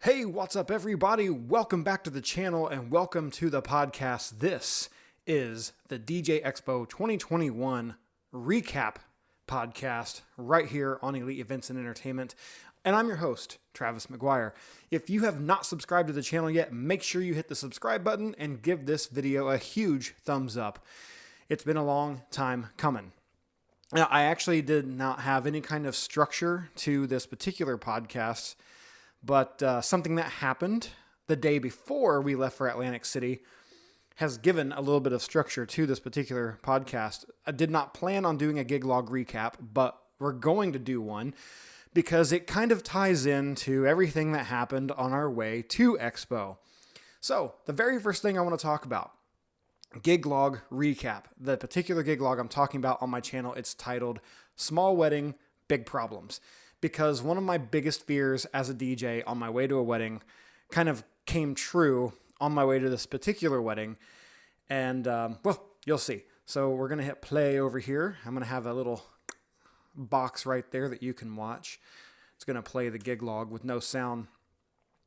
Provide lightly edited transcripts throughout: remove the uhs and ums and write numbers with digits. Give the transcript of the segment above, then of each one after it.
Hey, what's up everybody? Welcome back to the channel and welcome to the podcast. This is the DJ Expo 2021 recap podcast right here on Elite Events and Entertainment. And I'm your host, Travis McGuire. If you have not subscribed to the channel yet, make sure you hit the subscribe button and give this video a huge thumbs up. It's been a long time coming. Now, I actually did not have any kind of structure to this particular podcast, but something that happened the day before we left for Atlantic City has given a little bit of structure to this particular podcast. I did not plan on doing a gig log recap, but we're going to do one because it kind of ties into everything that happened on our way to Expo. So the very first thing I want to talk about, gig log recap. The particular gig log I'm talking about on my channel, it's titled Small Wedding, Big Problems. Because one of my biggest fears as a DJ on my way to a wedding kind of came true on my way to this particular wedding. And, well, you'll see. So we're going to hit play over here. I'm going to have a little box right there that you can watch. It's going to play the gig log with no sound.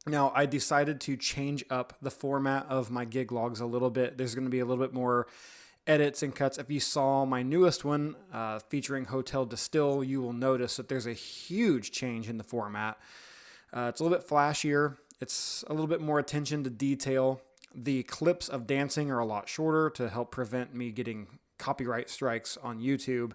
Now, I decided to change up the format of my gig logs a little bit. There's going to be a little bit more edits and cuts. If you saw my newest one featuring Hotel Distill, you will notice that there's a huge change in the format. It's a little bit flashier. It's a little bit more attention to detail. The clips of dancing are a lot shorter to help prevent me getting copyright strikes on YouTube.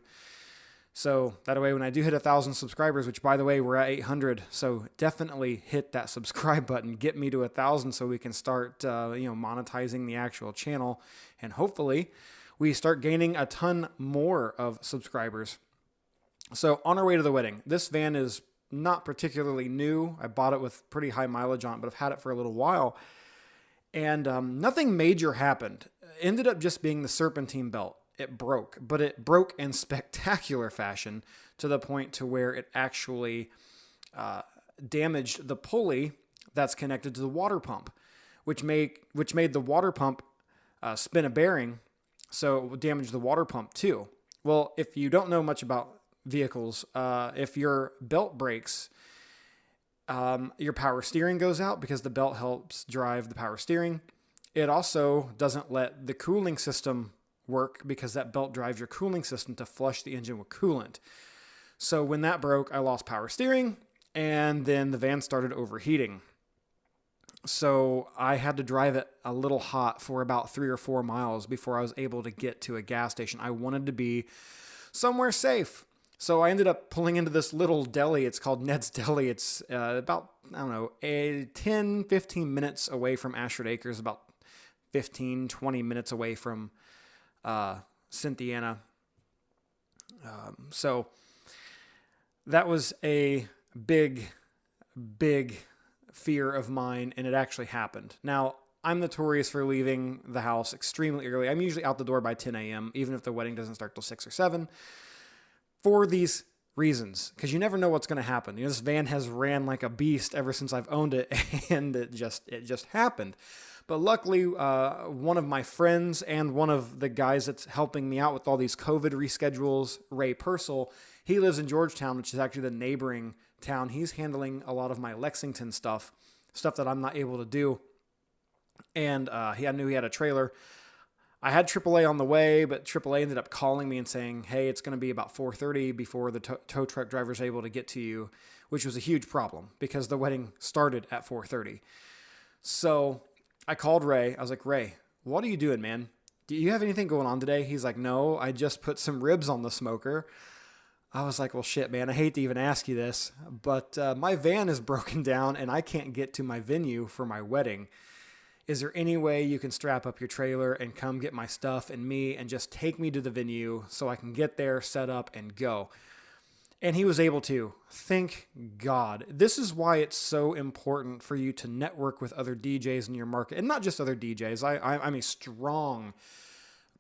So that way, when I do hit 1,000 subscribers, which by the way, we're at 800, so definitely hit that subscribe button, get me to 1,000 so we can start, monetizing the actual channel, and hopefully we start gaining a ton more of subscribers. So on our way to the wedding, this van is not particularly new. I bought it with pretty high mileage on it, but I've had it for a little while, and nothing major happened. It ended up just being the serpentine belt. It broke, but it broke in spectacular fashion to the point to where it actually damaged the pulley that's connected to the water pump, which made the water pump spin a bearing, so it would damage the water pump too. Well, if you don't know much about vehicles, if your belt breaks, your power steering goes out because the belt helps drive the power steering. It also doesn't let the cooling system work because that belt drives your cooling system to flush the engine with coolant. So when that broke, I lost power steering, and then the van started overheating. So I had to drive it a little hot for about 3 or 4 miles before I was able to get to a gas station. I wanted to be somewhere safe. So I ended up pulling into this little deli. It's called Ned's Deli. It's about, 10, 15 minutes away from Ashford Acres, about 15, 20 minutes away from Cynthiana. So that was a big fear of mine, and it actually happened. Now, I'm notorious for leaving the house extremely early. I'm usually out the door by 10 a.m., even if the wedding doesn't start till 6 or 7, for these reasons, because you never know what's going to happen. This van has ran like a beast ever since I've owned it, and it just happened. But luckily, one of my friends and one of the guys that's helping me out with all these COVID reschedules, Ray Purcell, he lives in Georgetown, which is actually the neighboring town. He's handling a lot of my Lexington stuff that I'm not able to do. And I knew he had a trailer. I had AAA on the way, but AAA ended up calling me and saying, hey, it's going to be about 4:30 before the tow truck driver is able to get to you, which was a huge problem because the wedding started at 4:30. So I called Ray. I was like, Ray, what are you doing, man? Do you have anything going on today? He's like, no, I just put some ribs on the smoker. I was like, well, shit, man, I hate to even ask you this, but my van is broken down and I can't get to my venue for my wedding. Is there any way you can strap up your trailer and come get my stuff and me and just take me to the venue so I can get there, set up, and go? And he was able to. Thank God. This is why it's so important for you to network with other DJs in your market. And not just other DJs. I'm a strong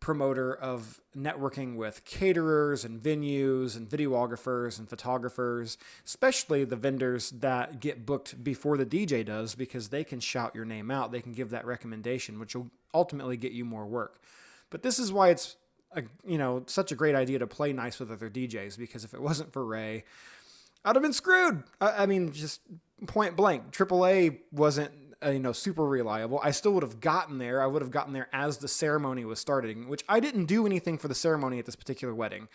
promoter of networking with caterers and venues and videographers and photographers, especially the vendors that get booked before the DJ does, because they can shout your name out. They can give that recommendation, which will ultimately get you more work. But this is why it's such a great idea to play nice with other DJs, because if it wasn't for Ray, I'd have been screwed. I mean, just point blank. AAA wasn't, super reliable. I still would have gotten there. I would have gotten there as the ceremony was starting, which I didn't do anything for the ceremony at this particular wedding.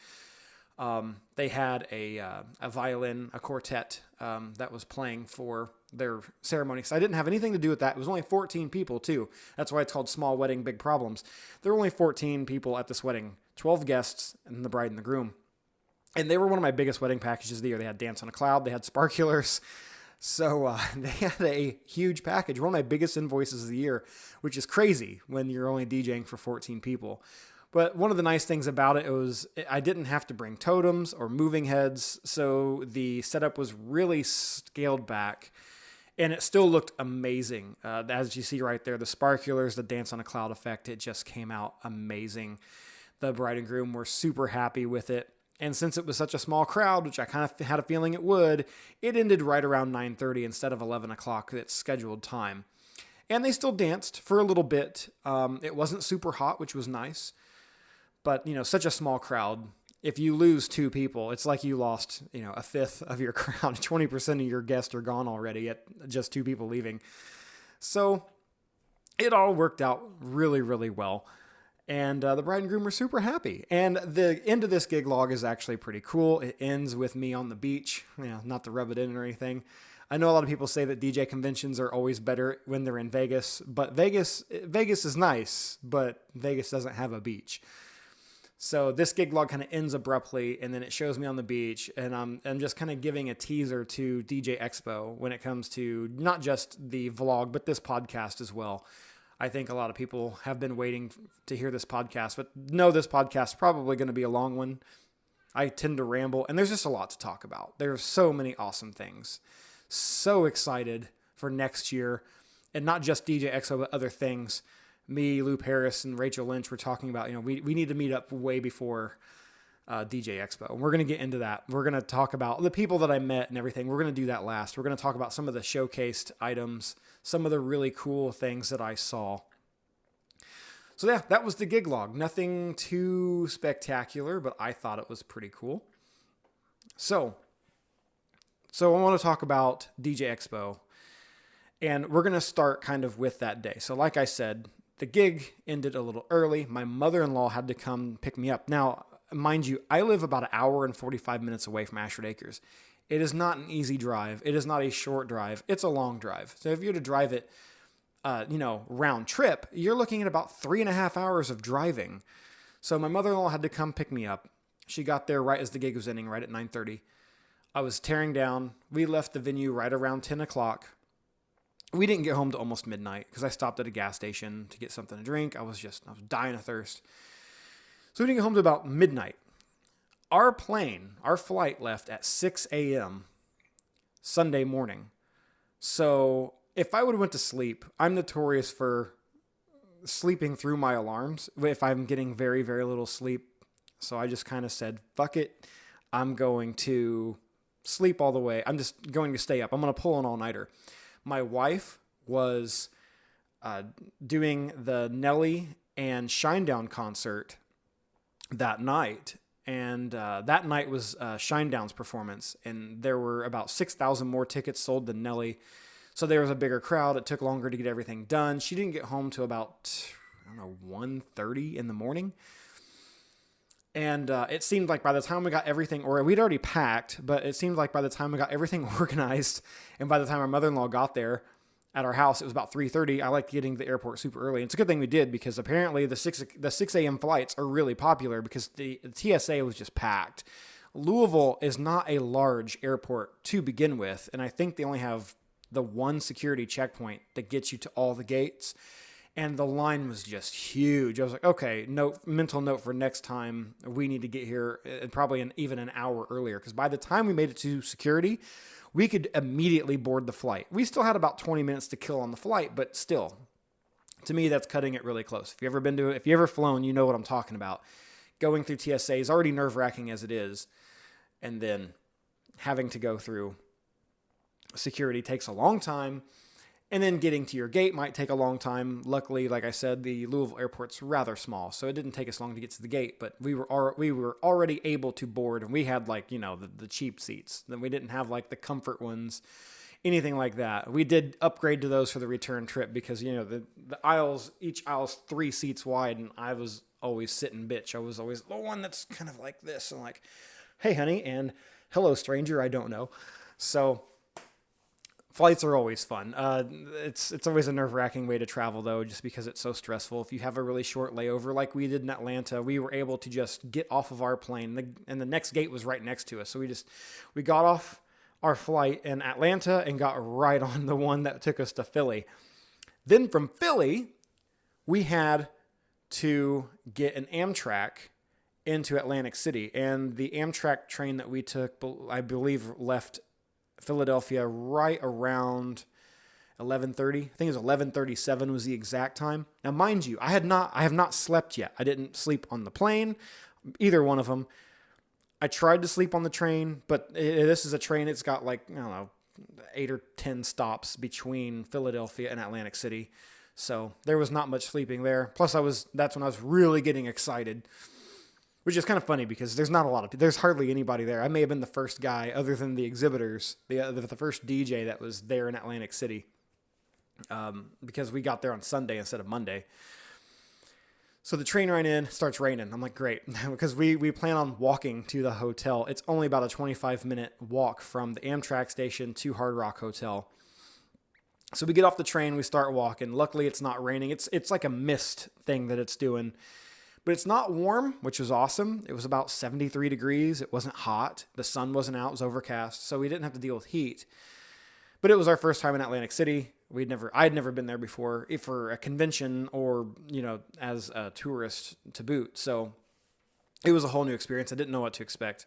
They had a violin, a quartet that was playing for their ceremony. So I didn't have anything to do with that. It was only 14 people too. That's why it's called Small Wedding, Big Problems. There were only 14 people at this wedding, 12 guests and the bride and the groom. And they were one of my biggest wedding packages of the year. They had Dance on a Cloud. They had Sparkulars. So they had a huge package, one of my biggest invoices of the year, which is crazy when you're only DJing for 14 people. But one of the nice things about it was I didn't have to bring totems or moving heads, so the setup was really scaled back, and it still looked amazing. As you see right there, the Sparkulars, the Dance on a Cloud effect, it just came out amazing. The bride and groom were super happy with it. And since it was such a small crowd, which I kind of had a feeling it would, it ended right around 9:30 instead of 11 o'clock, its scheduled time. And they still danced for a little bit. It wasn't super hot, which was nice. But, such a small crowd. If you lose 2 people, it's like you lost, a fifth of your crowd. 20% of your guests are gone already at just 2 people leaving. So it all worked out really, really well. And the bride and groom were super happy. And the end of this gig log is actually pretty cool. It ends with me on the beach, not to rub it in or anything. I know a lot of people say that DJ conventions are always better when they're in Vegas, but Vegas is nice, but Vegas doesn't have a beach. So this gig log kind of ends abruptly, and then it shows me on the beach, and I'm just kind of giving a teaser to DJ Expo when it comes to not just the vlog, but this podcast as well. I think a lot of people have been waiting to hear this podcast, but know this podcast is probably going to be a long one. I tend to ramble, and there's just a lot to talk about. There's so many awesome things. So excited for next year, and not just DJ Expo, but other things. Me, Lou Paris, and Rachel Lynch were talking about, we need to meet up way before DJ Expo. And we're going to get into that. We're going to talk about the people that I met and everything. We're going to do that last. We're going to talk about some of the showcased items, some of the really cool things that I saw. So yeah, that was the gig log. Nothing too spectacular, but I thought it was pretty cool. So I want to talk about DJ Expo. And we're going to start kind of with that day. So like I said, the gig ended a little early. My mother-in-law had to come pick me up. Now, mind you, I live about an hour and 45 minutes away from Ashford Acres. It is not an easy drive. It is not a short drive. It's a long drive. So if you're to drive it, round trip, you're looking at about 3.5 hours of driving. So my mother-in-law had to come pick me up. She got there right as the gig was ending, right at 9:30. I was tearing down. We left the venue right around 10 o'clock. We didn't get home to almost midnight because I stopped at a gas station to get something to drink. I was dying of thirst. So we didn't get home to about midnight. Our flight left at 6 a.m. Sunday morning. So if I would have went to sleep, I'm notorious for sleeping through my alarms if I'm getting very, very little sleep. So I just kind of said, fuck it. I'm going to sleep all the way. I'm just going to stay up. I'm going to pull an all-nighter. My wife was doing the Nelly and Shinedown concert that night. And that night was Shinedown's performance. And there were about 6,000 more tickets sold than Nelly. So there was a bigger crowd. It took longer to get everything done. She didn't get home till about, 1:30 in the morning. And it seemed like by the time we got everything, or we'd already packed, but it seemed like by the time we got everything organized, and by the time our mother-in-law got there at our house, it was about 3:30. I liked getting to the airport super early. And it's a good thing we did, because apparently the 6 a.m. flights are really popular because the TSA was just packed. Louisville is not a large airport to begin with, and I think they only have the one security checkpoint that gets you to all the gates. And the line was just huge. I was like, okay, mental note for next time. We need to get here probably even an hour earlier. Because by the time we made it to security, we could immediately board the flight. We still had about 20 minutes to kill on the flight, but still, to me, that's cutting it really close. If you've ever flown, you know what I'm talking about. Going through TSA is already nerve-wracking as it is. And then having to go through security takes a long time. And then getting to your gate might take a long time. Luckily, like I said, the Louisville airport's rather small, so it didn't take us long to get to the gate. But we were already able to board, and we had the cheap seats. Then we didn't have the comfort ones anything like that. We did upgrade to those for the return trip because, the aisles, each aisle's 3 seats wide, and I was always sitting bitch. I was always the one that's kind of like this and like, hey, honey, and hello, stranger, I don't know. So flights are always fun. It's always a nerve-wracking way to travel, though, just because it's so stressful. If you have a really short layover like we did in Atlanta, we were able to just get off of our plane, and the next gate was right next to us. So we got off our flight in Atlanta and got right on the one that took us to Philly. Then from Philly, we had to get an Amtrak into Atlantic City. And the Amtrak train that we took, I believe, left Philadelphia right around 11:30. I think it was 11:37 was the exact time. Now, mind you, I have not slept yet. I didn't sleep on the plane, either one of them. I tried to sleep on the train, but this is a train. It's got 8 or 10 stops between Philadelphia and Atlantic City. So there was not much sleeping there. Plus that's when I was really getting excited, which is kind of funny because there's hardly anybody there. I may have been the first guy other than the exhibitors, the first DJ that was there in Atlantic City, because we got there on Sunday instead of Monday. So the train ran in, starts raining. I'm like, great, because we plan on walking to the hotel. It's only about a 25-minute walk from the Amtrak station to Hard Rock Hotel. So we get off the train, we start walking. Luckily, it's not raining. It's like a mist thing that it's doing. But it's not warm, which was awesome. It was about 73 degrees. It wasn't hot. The sun wasn't out. It was overcast. So we didn't have to deal with heat. But it was our first time in Atlantic City. I'd never been there before for a convention or, as a tourist to boot. So it was a whole new experience. I didn't know what to expect.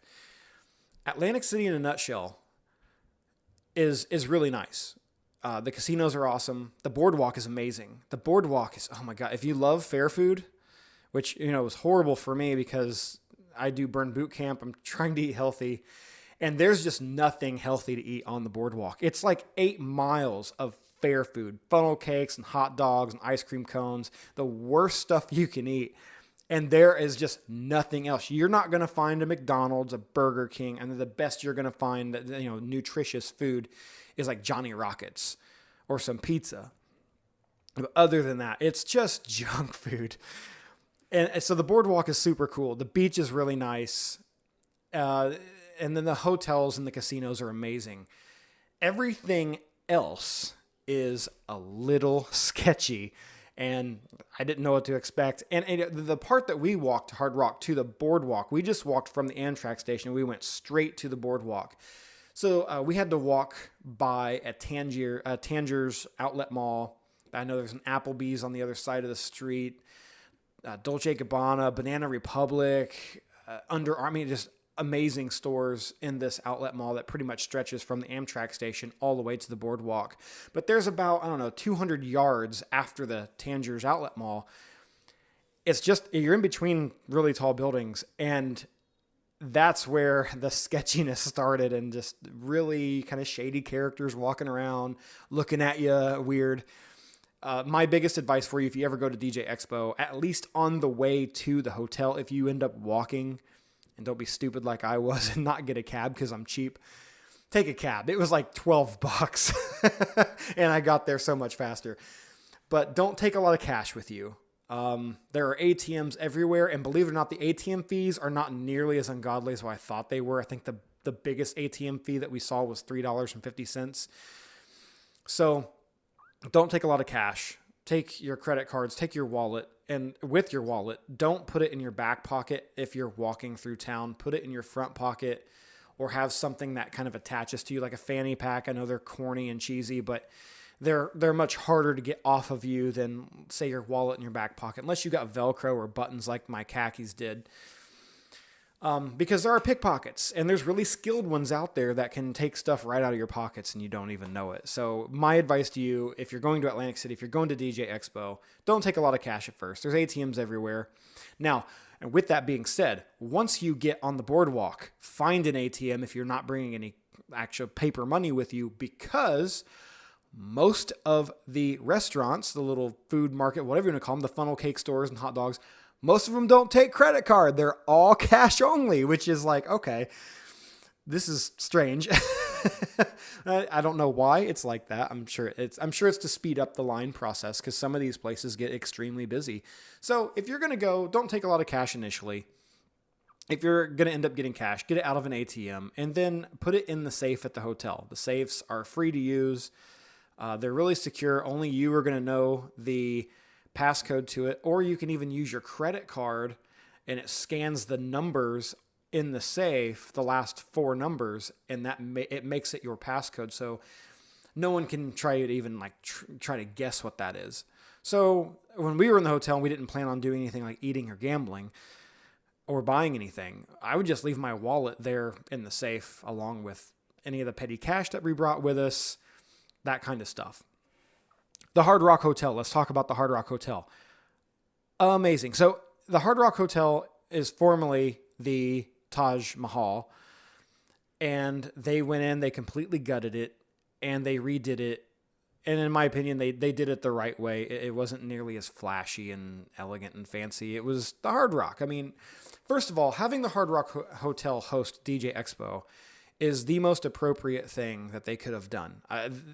Atlantic City in a nutshell is really nice. The casinos are awesome. The boardwalk is amazing. The boardwalk is, oh my God, if you love fair food, which, was horrible for me because I do burn boot camp. I'm trying to eat healthy. And there's just nothing healthy to eat on the boardwalk. It's like 8 miles of fair food, funnel cakes and hot dogs and ice cream cones, the worst stuff you can eat. And there is just nothing else. You're not going to find a McDonald's, a Burger King, and the best you're going to find that, nutritious food is like Johnny Rockets or some pizza. But other than that, it's just junk food. And so the boardwalk is super cool. The beach is really nice. And then the hotels and the casinos are amazing. Everything else is a little sketchy, and I didn't know what to expect. And the part that we walked Hard Rock to the boardwalk, we just walked from the Amtrak station. We went straight to the boardwalk. So we had to walk by a Tangiers outlet mall. I know there's an Applebee's on the other side of the street. Dolce & Gabbana, Banana Republic, Under Armour, just amazing stores in this outlet mall that pretty much stretches from the Amtrak station all the way to the boardwalk. But there's about, 200 yards after the Tangiers outlet mall. It's just, you're in between really tall buildings, and that's where the sketchiness started, and just really kind of shady characters walking around, looking at you weird. My biggest advice for you, if you ever go to DJ Expo, at least on the way to the hotel, if you end up walking, and don't be stupid like I was and not get a cab because I'm cheap, take a cab. It was like $12 and I got there so much faster. But don't take a lot of cash with you. There are ATMs everywhere, and believe it or not, the ATM fees are not nearly as ungodly as what I thought they were. I think the biggest ATM fee that we saw was $3.50. So don't take a lot of cash. Take your credit cards, take your wallet, and with your wallet, don't put it in your back pocket if you're walking through town. Put it in your front pocket, or have something that kind of attaches to you, like a fanny pack. I know they're corny and cheesy, but they're much harder to get off of you than, say, your wallet in your back pocket, unless you got Velcro or buttons like my khakis did. Because there are pickpockets, and there's really skilled ones out there that can take stuff right out of your pockets and you don't even know it. So my advice to you, if you're going to Atlantic City, if you're going to DJ Expo, don't take a lot of cash at first. There's ATMs everywhere. Now, and with that being said, once you get on the boardwalk, find an ATM if you're not bringing any actual paper money with you, because most of the restaurants, the little food market, whatever you want to call them, the funnel cake stores and hot dogs, most of them don't take credit card. They're all cash only, which is like, okay, this is strange. I don't know why it's like that. I'm sure it's to speed up the line process because some of these places get extremely busy. So if you're going to go, don't take a lot of cash initially. If you're going to end up getting cash, get it out of an ATM and then put it in the safe at the hotel. The safes are free to use. They're really secure. Only you are going to know the passcode to it, or you can even use your credit card and it scans the numbers in the safe, the last 4 numbers, and it makes it your passcode. So no one can try to even try to guess what that is. So when we were in the hotel and we didn't plan on doing anything like eating or gambling or buying anything, I would just leave my wallet there in the safe along with any of the petty cash that we brought with us, that kind of stuff. The Hard Rock Hotel. Let's talk about the Hard Rock Hotel. Amazing. So the Hard Rock Hotel is formerly the Taj Mahal, and they went in, they completely gutted it, and they redid it. And in my opinion, they did it the right way. It wasn't nearly as flashy and elegant and fancy. It was the Hard Rock. I mean, first of all, having the Hard Rock Hotel host DJ Expo is the most appropriate thing that they could have done.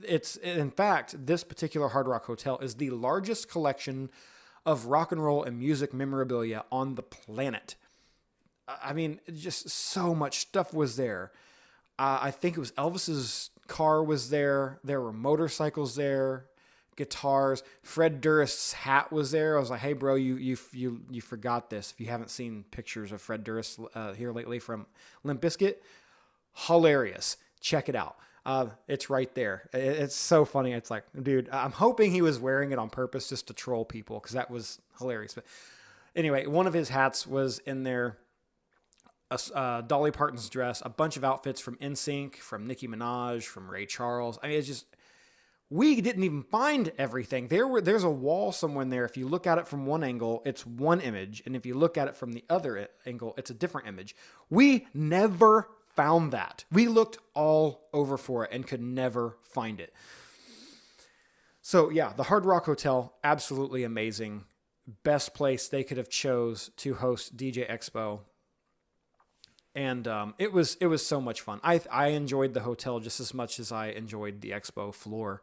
It's, in fact, this particular Hard Rock Hotel is the largest collection of rock and roll and music memorabilia on the planet. I mean, just so much stuff was there. I think it was Elvis's car was there. There were motorcycles there, guitars. Fred Durst's hat was there. I was like, hey, bro, you forgot this. If you haven't seen pictures of Fred Durst here lately from Limp Bizkit, hilarious. Check it out. It's right there. It's so funny. It's like, dude, I'm hoping he was wearing it on purpose just to troll people because that was hilarious. But anyway, one of his hats was in there. Dolly Parton's dress, a bunch of outfits from NSYNC, from Nicki Minaj, from Ray Charles. I mean, it's just, we didn't even find everything. There's a wall somewhere in there. If you look at it from one angle, it's one image. And if you look at it from the other angle, it's a different image. We never found that. We looked all over for it and could never find it. So yeah, the Hard Rock Hotel, absolutely amazing. Best place they could have chose to host DJ Expo. And it was so much fun. I enjoyed the hotel just as much as I enjoyed the expo floor.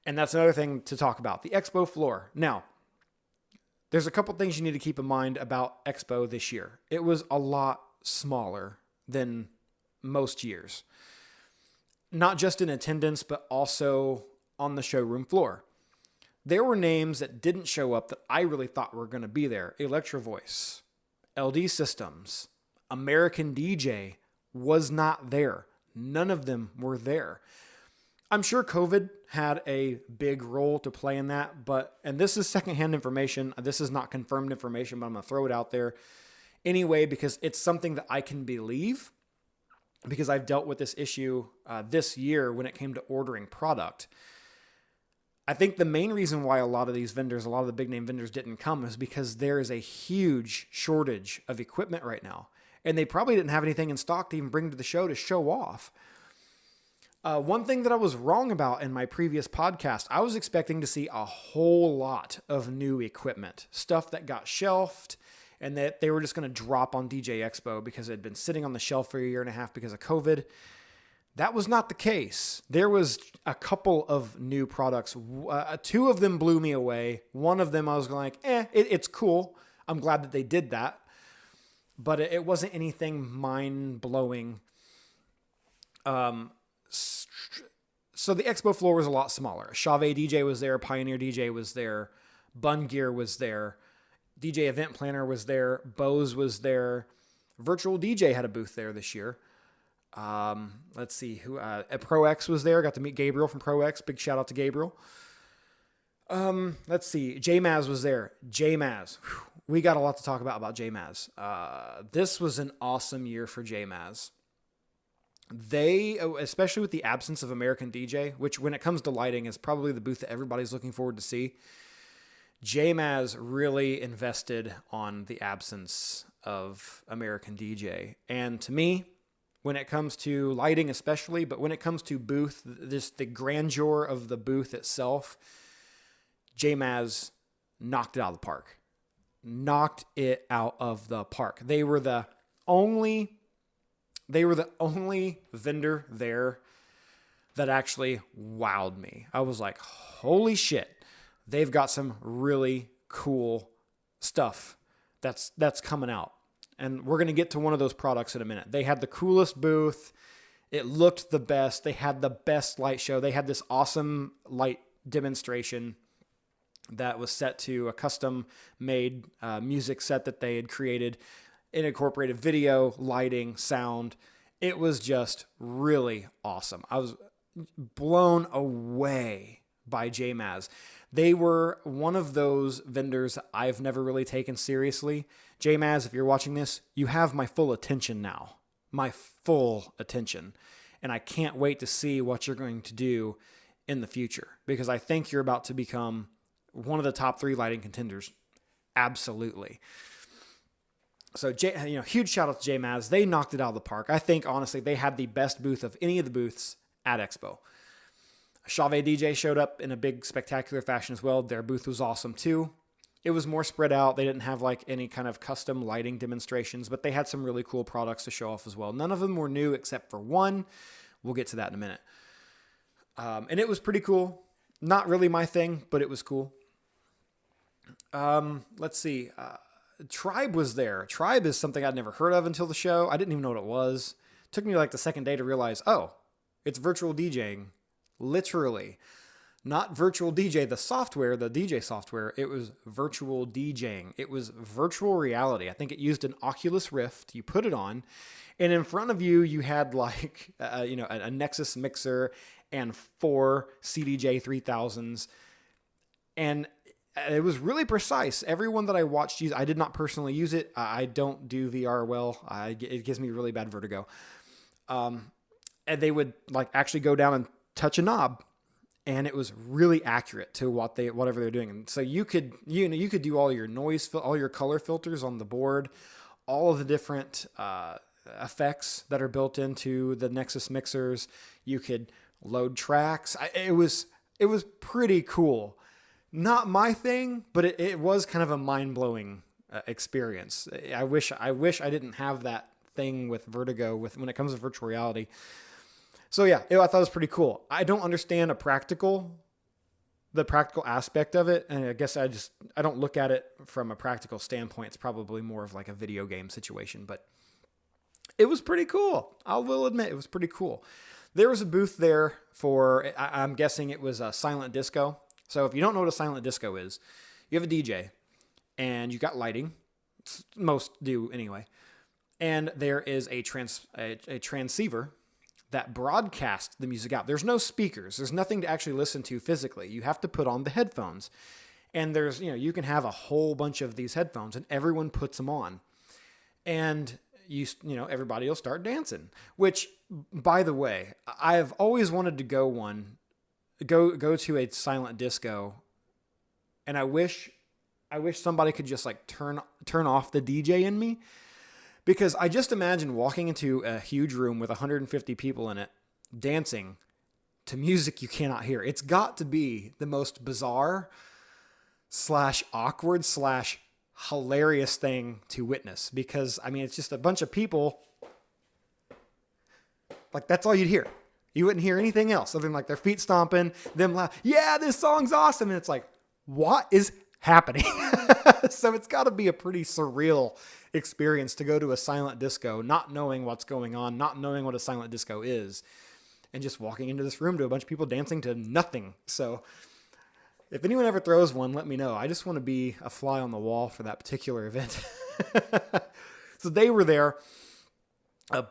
And that's another thing to talk about, the expo floor. Now, there's a couple things you need to keep in mind about expo this year. It was a lot smaller than most years. Not just in attendance, but also on the showroom floor. There were names that didn't show up that I really thought were going to be there. Electro Voice, LD Systems, American DJ was not there. None of them were there. I'm sure COVID had a big role to play in that, and this is secondhand information. This is not confirmed information, but I'm going to throw it out there anyway, because it's something that I can believe, because I've dealt with this issue this year when it came to ordering product. I think the main reason why a lot of the big name vendors didn't come is because there is a huge shortage of equipment right now. And they probably didn't have anything in stock to even bring to the show to show off. One thing that I was wrong about in my previous podcast, I was expecting to see a whole lot of new equipment, stuff that got shelved and that they were just going to drop on DJ Expo because it had been sitting on the shelf for a year and a half because of COVID. That was not the case. There was a couple of new products. 2 of them blew me away. One of them I was like, it's cool. I'm glad that they did that. But it wasn't anything mind-blowing. So the expo floor was a lot smaller. Chauvet DJ was there. Pioneer DJ was there. Bun Gear was there. DJ Event Planner was there. Bose was there. Virtual DJ had a booth there this year. Let's see who. Pro X was there. Got to meet Gabriel from Pro X. Big shout out to Gabriel. Let's see. JMAZ was there. JMAZ. Whew. We got a lot to talk about JMAZ. This was an awesome year for JMAZ. They, especially with the absence of American DJ, which when it comes to lighting is probably the booth that everybody's looking forward to see. JMAZ really invested on the absence of American DJ. And to me, when it comes to lighting especially, but when it comes to booth, the grandeur of the booth itself, JMAZ knocked it out of the park. Knocked it out of the park. They were the only vendor there that actually wowed me. I was like, holy shit, they've got some really cool stuff that's coming out. And we're going to get to one of those products in a minute. They had the coolest booth. It looked the best. They had the best light show. They had this awesome light demonstration that was set to a custom-made music set that they had created. It incorporated video, lighting, sound. It was just really awesome. I was blown away by JMAZ. They were one of those vendors I've never really taken seriously. JMAZ, if you're watching this, you have my full attention now. My full attention. And I can't wait to see what you're going to do in the future, because I think you're about to become one of the top 3 lighting contenders. Absolutely. So, huge shout out to JMAZ. They knocked it out of the park. I think, honestly, they had the best booth of any of the booths at Expo. Chauvet DJ showed up in a big, spectacular fashion as well. Their booth was awesome too. It was more spread out. They didn't have like any kind of custom lighting demonstrations, but they had some really cool products to show off as well. None of them were new except for one. We'll get to that in a minute. And it was pretty cool. Not really my thing, but it was cool. Let's see. Tribe was there. Tribe is something I'd never heard of until the show. I didn't even know what it was. It took me like the second day to realize, oh, it's virtual DJing. Literally. Not virtual DJ, the software, the DJ software. It was virtual DJing. It was virtual reality. I think it used an Oculus Rift. You put it on, and in front of you, you had like, a Nexus mixer and 4 CDJ 3000s. And it was really precise. Everyone that I watched use, I did not personally use it. I don't do VR well. It gives me really bad vertigo. And they would like actually go down and touch a knob, and it was really accurate to whatever they're doing. And so you could do all your noise, all your color filters on the board, all of the different effects that are built into the Nexus mixers. You could load tracks. It was pretty cool. Not my thing, but it was kind of a mind-blowing experience. I wish I didn't have that thing with vertigo when it comes to virtual reality. So yeah, I thought it was pretty cool. I don't understand the practical aspect of it. And I guess I don't look at it from a practical standpoint. It's probably more of like a video game situation, but it was pretty cool. I will admit it was pretty cool. There was a booth there for, I'm guessing it was a silent disco. So if you don't know what a silent disco is, you have a DJ and you got lighting. Most do anyway. And there is a transceiver that broadcasts the music out. There's no speakers. There's nothing to actually listen to physically. You have to put on the headphones. And there's, you can have a whole bunch of these headphones and everyone puts them on. And everybody will start dancing, which, by the way, I've always wanted to go to a silent disco. And I wish somebody could just like turn off the DJ in me. Because I just imagine walking into a huge room with 150 people in it, dancing to music you cannot hear. It's got to be the most bizarre / awkward / hilarious thing to witness. Because, it's just a bunch of people. Like, that's all you'd hear. You wouldn't hear anything else other than like their feet stomping, them loud, yeah, this song's awesome. And it's like, what is happening? So it's got to be a pretty surreal experience to go to a silent disco, not knowing what's going on, not knowing what a silent disco is, and just walking into this room to a bunch of people dancing to nothing. So if anyone ever throws one, let me know. I just want to be a fly on the wall for that particular event. So they were there.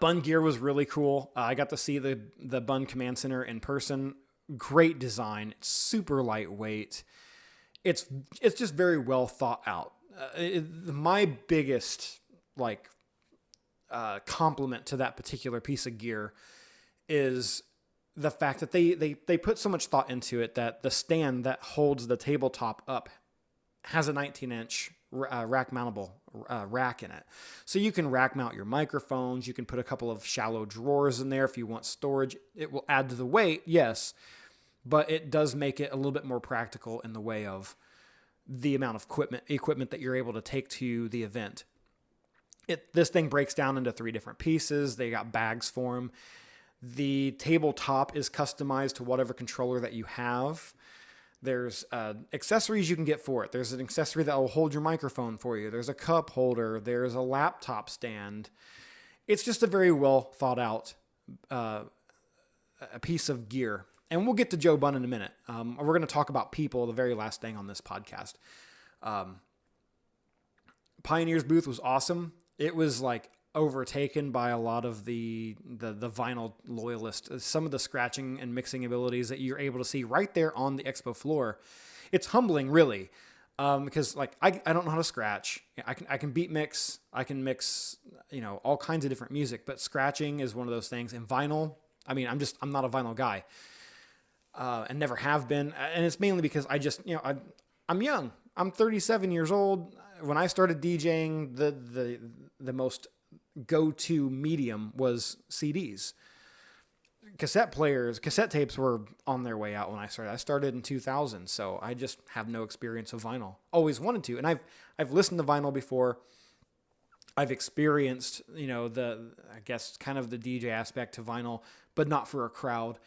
Bun Gear was really cool. I got to see the Bun Command Center in person. Great design. It's super lightweight. It's just very well thought out. My biggest compliment to that particular piece of gear is the fact that they put so much thought into it that the stand that holds the tabletop up has a 19-inch rack mountable rack in it. So you can rack mount your microphones. You can put a couple of shallow drawers in there if you want storage. It will add to the weight, yes, but it does make it a little bit more practical in the way of the amount of equipment that you're able to take to the event. This thing breaks down into 3 different pieces. They got bags for them. The tabletop is customized to whatever controller that you have. There's accessories you can get for it. There's an accessory that will hold your microphone for you. There's a cup holder. There's a laptop stand. It's just a very well thought out a piece of gear. And we'll get to Joe Bunn in a minute. We're going to talk about people, the very last thing on this podcast. Pioneer's booth was awesome. It was like overtaken by a lot of the vinyl loyalists. Some of the scratching and mixing abilities that you're able to see right there on the expo floor. It's humbling, really, because like I don't know how to scratch. I can beat mix. I can mix, all kinds of different music, but scratching is one of those things. And vinyl, I mean, I'm not a vinyl guy, and never have been. And it's mainly because I'm young. I'm 37 years old. When I started DJing, the most go-to medium was CDs. Cassette tapes were on their way out when I started. I started in 2000, so I just have no experience of vinyl. Always wanted to, and I've listened to vinyl before. I've experienced, I guess kind of the DJ aspect to vinyl, but not for a crowd.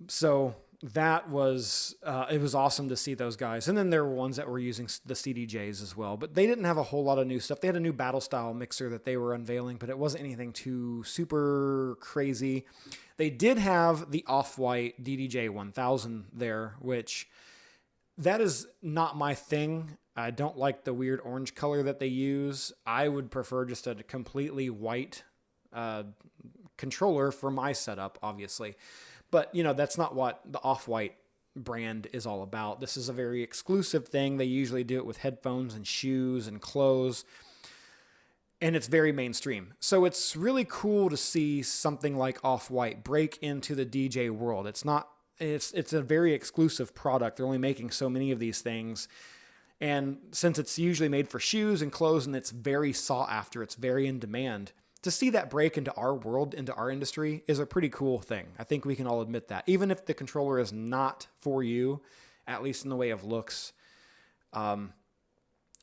So that was, it was awesome to see those guys. And then there were ones that were using the CDJs as well, but they didn't have a whole lot of new stuff. They had a new battle style mixer that they were unveiling, but it wasn't anything too super crazy. They did have the off-white DDJ 1000 there, which that is not my thing. I don't like the weird orange color that they use. I would prefer just a completely white controller for my setup, obviously. But, that's not what the Off-White brand is all about. This is a very exclusive thing. They usually do it with headphones and shoes and clothes. And it's very mainstream. So it's really cool to see something like Off-White break into the DJ world. It's a very exclusive product. They're only making so many of these things. And since it's usually made for shoes and clothes and it's very sought after, it's very in demand, to see that break into our world, into our industry, is a pretty cool thing. I think we can all admit that. Even if the controller is not for you, at least in the way of looks,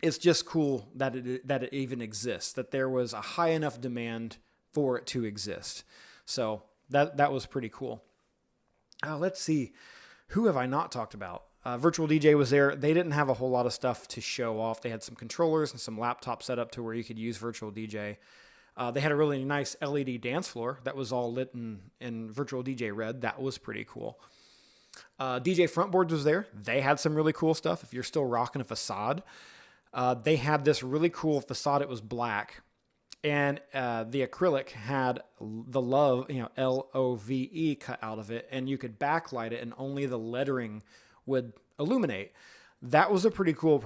it's just cool that it even exists, that there was a high enough demand for it to exist. So that was pretty cool. Let's see. Who have I not talked about? Virtual DJ was there. They didn't have a whole lot of stuff to show off. They had some controllers and some laptops set up to where you could use Virtual DJ. They had a really nice LED dance floor that was all lit in Virtual DJ red. That was pretty cool. DJ Frontboards was there. They had some really cool stuff. If you're still rocking a facade, they had this really cool facade. It was black, and the acrylic had the love, LOVE cut out of it, and you could backlight it, and only the lettering would illuminate. That was a pretty cool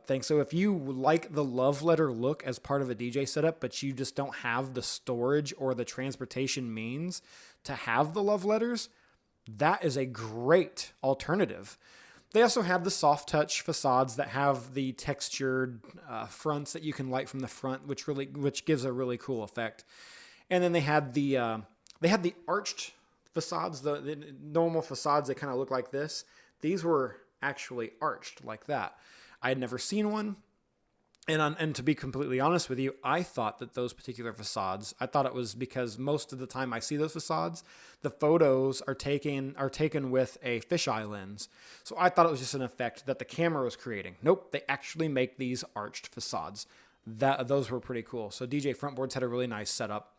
thing. So if you like the love letter look as part of a DJ setup, but you just don't have the storage or the transportation means to have the love letters, that is a great alternative. They also have the soft touch facades that have the textured fronts that you can light from the front, which gives a really cool effect. And then they had the arched facades, the normal facades that kind of look like this. These were actually arched like that. I had never seen one. And to be completely honest with you, I thought that those particular facades, I thought it was because most of the time I see those facades, the photos are taken with a fisheye lens. So I thought it was just an effect that the camera was creating. Nope, they actually make these arched facades. Those were pretty cool. So DJ Frontboards had a really nice setup.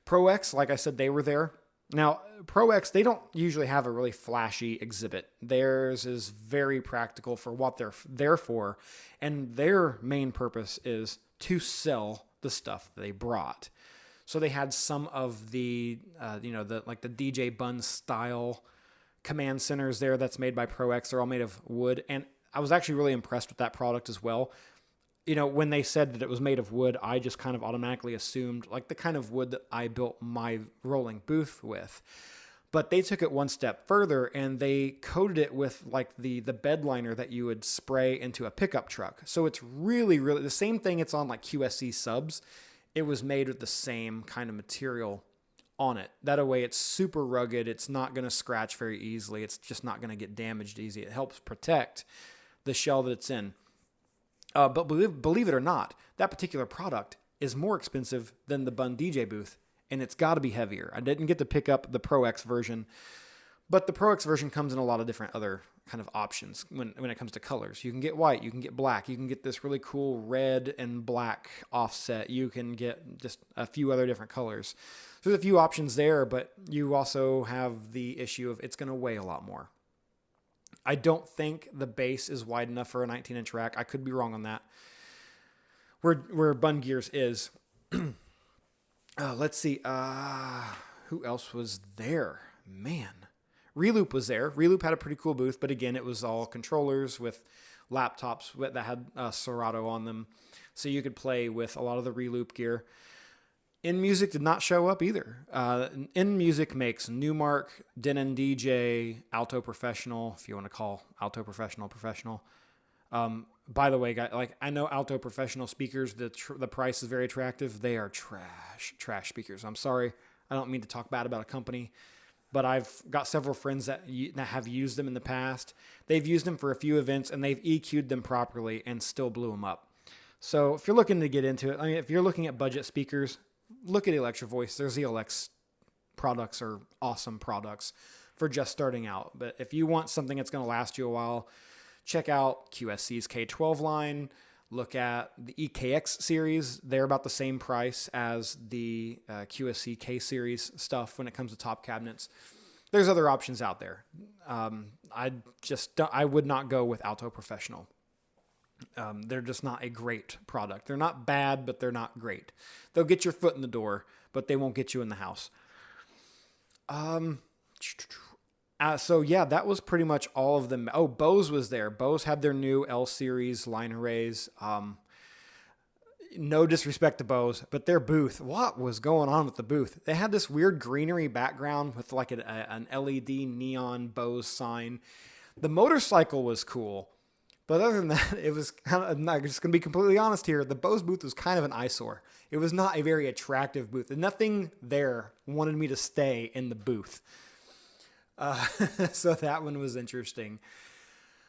ProX, like I said, they were there. Now, ProX, they don't usually have a really flashy exhibit. Theirs is very practical for what they're there for, and their main purpose is to sell the stuff they brought. So they had some of the DJ Bun style command centers there that's made by ProX. They're all made of wood, and I was actually really impressed with that product as well. When they said that it was made of wood, I just kind of automatically assumed like the kind of wood that I built my rolling booth with. But they took it one step further and they coated it with like the bed liner that you would spray into a pickup truck. So it's really, really the same thing it's on like QSC subs. It was made with the same kind of material on it. That way it's super rugged. It's not going to scratch very easily. It's just not going to get damaged easy. It helps protect the shell that it's in. But believe it or not, that particular product is more expensive than the Bun DJ booth and it's got to be heavier. I didn't get to pick up the Pro X version, but the Pro X version comes in a lot of different other kind of options when it comes to colors. You can get white, you can get black, you can get this really cool red and black offset. You can get just a few other different colors. So there's a few options there, but you also have the issue of it's going to weigh a lot more. I don't think the base is wide enough for a 19-inch rack. I could be wrong on that. Where Bun Gears is. Let's see. Who else was there? Man. Reloop was there. Reloop had a pretty cool booth, but again, it was all controllers with laptops that had Serato on them. So you could play with a lot of the Reloop gear. In Music did not show up either. In Music makes Newmark, Denon DJ, Alto Professional, if you want to call Alto Professional. By the way, guys, like I know Alto Professional speakers, the price is very attractive. They are trash speakers. I'm sorry. I don't mean to talk bad about a company, but I've got several friends that have used them in the past. They've used them for a few events and they've EQ'd them properly and still blew them up. So if you're looking to get into it, I mean, if you're looking at budget speakers, look at Electro Voice. Their ZLX products are awesome products for just starting out. But if you want something that's going to last you a while, check out QSC's K12 line. Look at the EKX series. They're about the same price as the QSC K series stuff when it comes to top cabinets. There's other options out there. I would not go with Alto Professional. They're just not a great product. They're not bad, but they're not great. They'll get your foot in the door, but they won't get you in the house. So yeah, that was pretty much all of them. Oh, Bose was there. Bose had their new L series line arrays. No disrespect to Bose, but their booth, what was going on with the booth? They had this weird greenery background with like an LED neon Bose sign. The motorcycle was cool. But other than that, it was kind of, I'm just going to be completely honest here. The Bose booth was kind of an eyesore. It was not a very attractive booth. And nothing there wanted me to stay in the booth. So that one was interesting.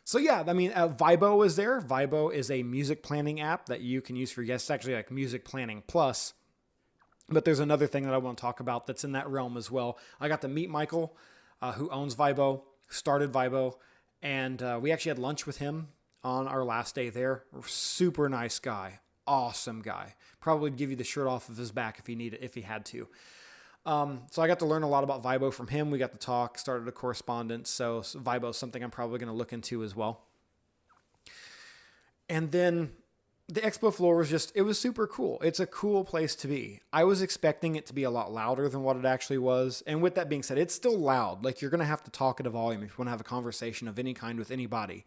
So yeah, I mean, Vibo was there. Vibo is a music planning app that you can use for guests. It's actually like Music Planning Plus. But there's another thing that I want to talk about that's in that realm as well. I got to meet Michael, who owns Vibo, started Vibo, and we actually had lunch with him on our last day there. Super nice guy. Awesome guy. Probably give you the shirt off of his back if he had to. So I got to learn a lot about Vibo from him. We got to talk, started a correspondence. So Vibo is something I'm probably going to look into as well. And then the expo floor was it was super cool. It's a cool place to be. I was expecting it to be a lot louder than what it actually was. And with that being said, it's still loud. Like you're going to have to talk at a volume if you want to have a conversation of any kind with anybody.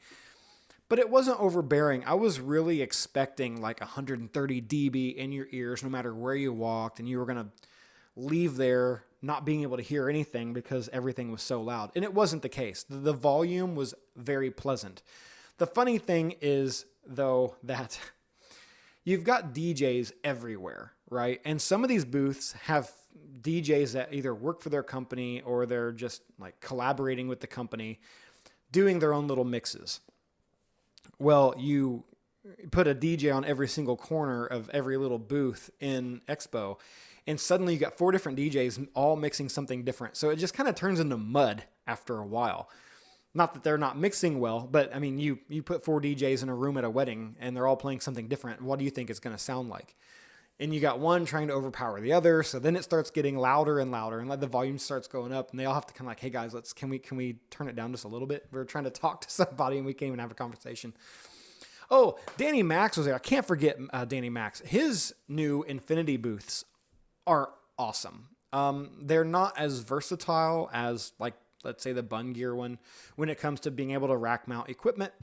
But it wasn't overbearing. I was really expecting like 130 dB in your ears no matter where you walked, and you were going to leave there not being able to hear anything because everything was so loud. And it wasn't the case. The volume was very pleasant. The funny thing is, though, that you've got DJs everywhere, right? And some of these booths have DJs that either work for their company or they're just like collaborating with the company, doing their own little mixes. Well, you put a DJ on every single corner of every little booth in Expo, and suddenly you got 4 different DJs all mixing something different. So it just kind of turns into mud after a while. Not that they're not mixing well, but I mean, you put 4 DJs in a room at a wedding and they're all playing something different. What do you think it's going to sound like? And you got one trying to overpower the other. So then it starts getting louder and louder, and like the volume starts going up, and they all have to kind of like, hey guys, can we turn it down just a little bit? We're trying to talk to somebody and we can't even have a conversation. Oh, Danny Max was there. I can't forget Danny Max. His new Infinity booths are awesome. They're not as versatile as like, let's say the Bun Gear one when it comes to being able to rack mount equipment,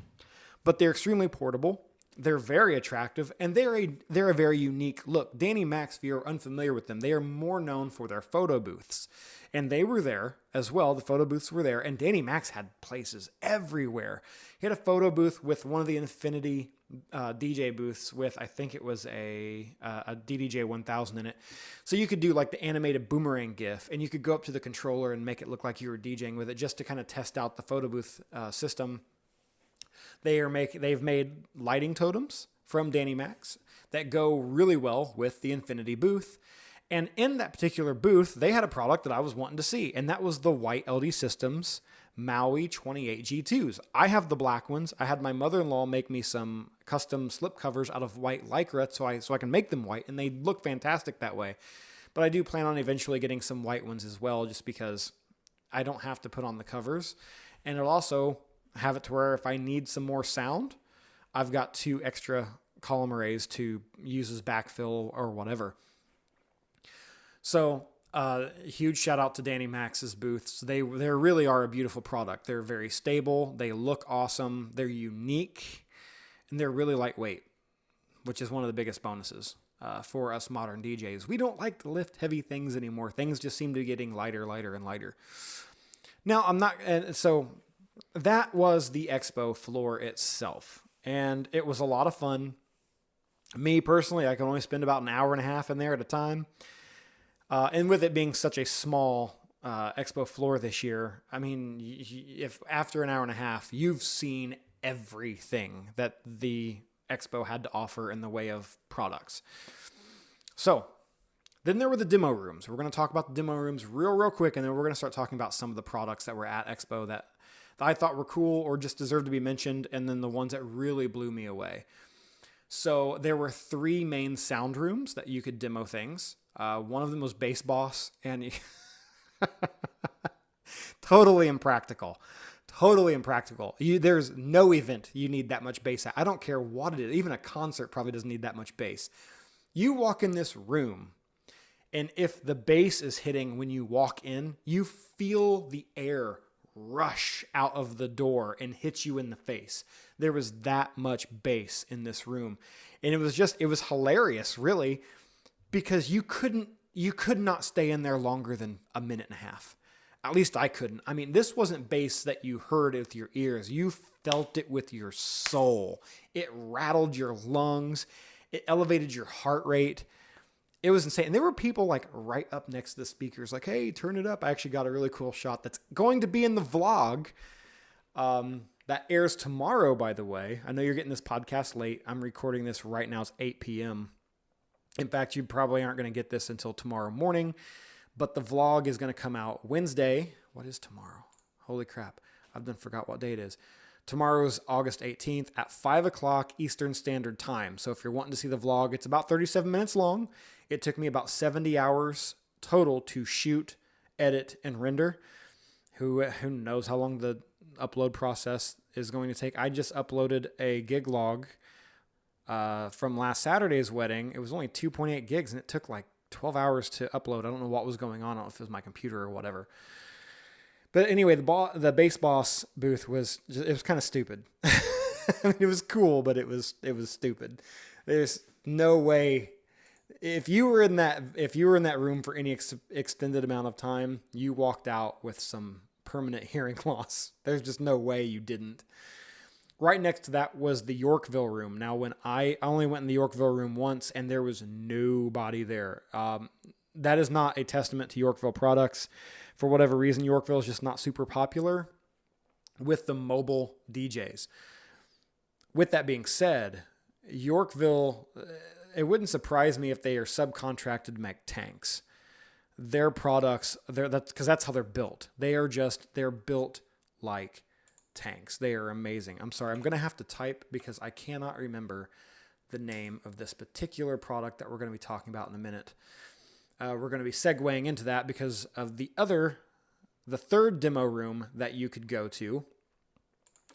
but they're extremely portable. They're very attractive, and they're a very unique look. Danny Max, if you're unfamiliar with them, they are more known for their photo booths, and they were there as well. The photo booths were there, and Danny Max had places everywhere. He had a photo booth with one of the Infinity DJ booths with, I think it was a DDJ 1000 in it. So you could do like the animated boomerang GIF, and you could go up to the controller and make it look like you were DJing with it just to kind of test out the photo booth system. They've made lighting totems from Danny Max that go really well with the Infinity booth. And in that particular booth, they had a product that I was wanting to see, and that was the white LD Systems Maui 28 G2s. I have the black ones. I had my mother-in-law make me some custom slip covers out of white Lycra so I can make them white, and they look fantastic that way. But I do plan on eventually getting some white ones as well, just because I don't have to put on the covers. And it'll also have it to where if I need some more sound, I've got 2 extra column arrays to use as backfill or whatever. So huge shout out to Danny Max's booths. They really are a beautiful product. They're very stable. They look awesome. They're unique, and they're really lightweight, which is one of the biggest bonuses for us modern DJs. We don't like to lift heavy things anymore. Things just seem to be getting lighter, lighter, and lighter. Now, so that was the expo floor itself, and it was a lot of fun. Me personally, I can only spend about an hour and a half in there at a time. And with it being such a small expo floor this year, I mean, if after an hour and a half, you've seen everything that the expo had to offer in the way of products. So then there were the demo rooms. We're going to talk about the demo rooms real quick, and then we're going to start talking about some of the products that were at expo that I thought were cool or just deserved to be mentioned, and then the ones that really blew me away. So there were 3 main sound rooms that you could demo things. One of them was Bass Boss, and totally impractical. Totally impractical. There's no event you need that much bass at. I don't care what it is. Even a concert probably doesn't need that much bass. You walk in this room, and if the bass is hitting when you walk in, you feel the air rush out of the door and hit you in the face. There was that much bass in this room. And it was hilarious, really, because you could not stay in there longer than a minute and a half. At least I couldn't. I mean, this wasn't bass that you heard with your ears. You felt it with your soul. It rattled your lungs. It elevated your heart rate. It was insane. And there were people like right up next to the speakers like, hey, turn it up. I actually got a really cool shot that's going to be in the vlog that airs tomorrow, by the way. I know you're getting this podcast late. I'm recording this right now. It's 8 p.m. In fact, you probably aren't going to get this until tomorrow morning, but the vlog is going to come out Wednesday. What is tomorrow? Holy crap. I've done forgot what day it is. Tomorrow's August 18th at 5 o'clock Eastern Standard Time. So if you're wanting to see the vlog, it's about 37 minutes long. It took me about 70 hours total to shoot, edit, and render. Who knows how long the upload process is going to take. I just uploaded a gig log from last Saturday's wedding. It was only 2.8 gigs, and it took like 12 hours to upload. I don't know what was going on. I don't know if it was my computer or whatever. But anyway, the Bass Boss booth was kind of stupid. I mean, it was cool, but it was stupid. There's no way. If you were in that room for any extended amount of time, you walked out with some permanent hearing loss. There's just no way you didn't. Right next to that was the Yorkville room. Now, when I only went in the Yorkville room once, and there was nobody there. That is not a testament to Yorkville products. For whatever reason, Yorkville is just not super popular with the mobile DJs. With that being said, Yorkville, it wouldn't surprise me if they are subcontracted to make tanks. Their products, because that's how they're built. They're built like tanks. They are amazing. I'm sorry, I'm going to have to type because I cannot remember the name of this particular product that we're going to be talking about in a minute. We're going to be segueing into that because of the third demo room that you could go to,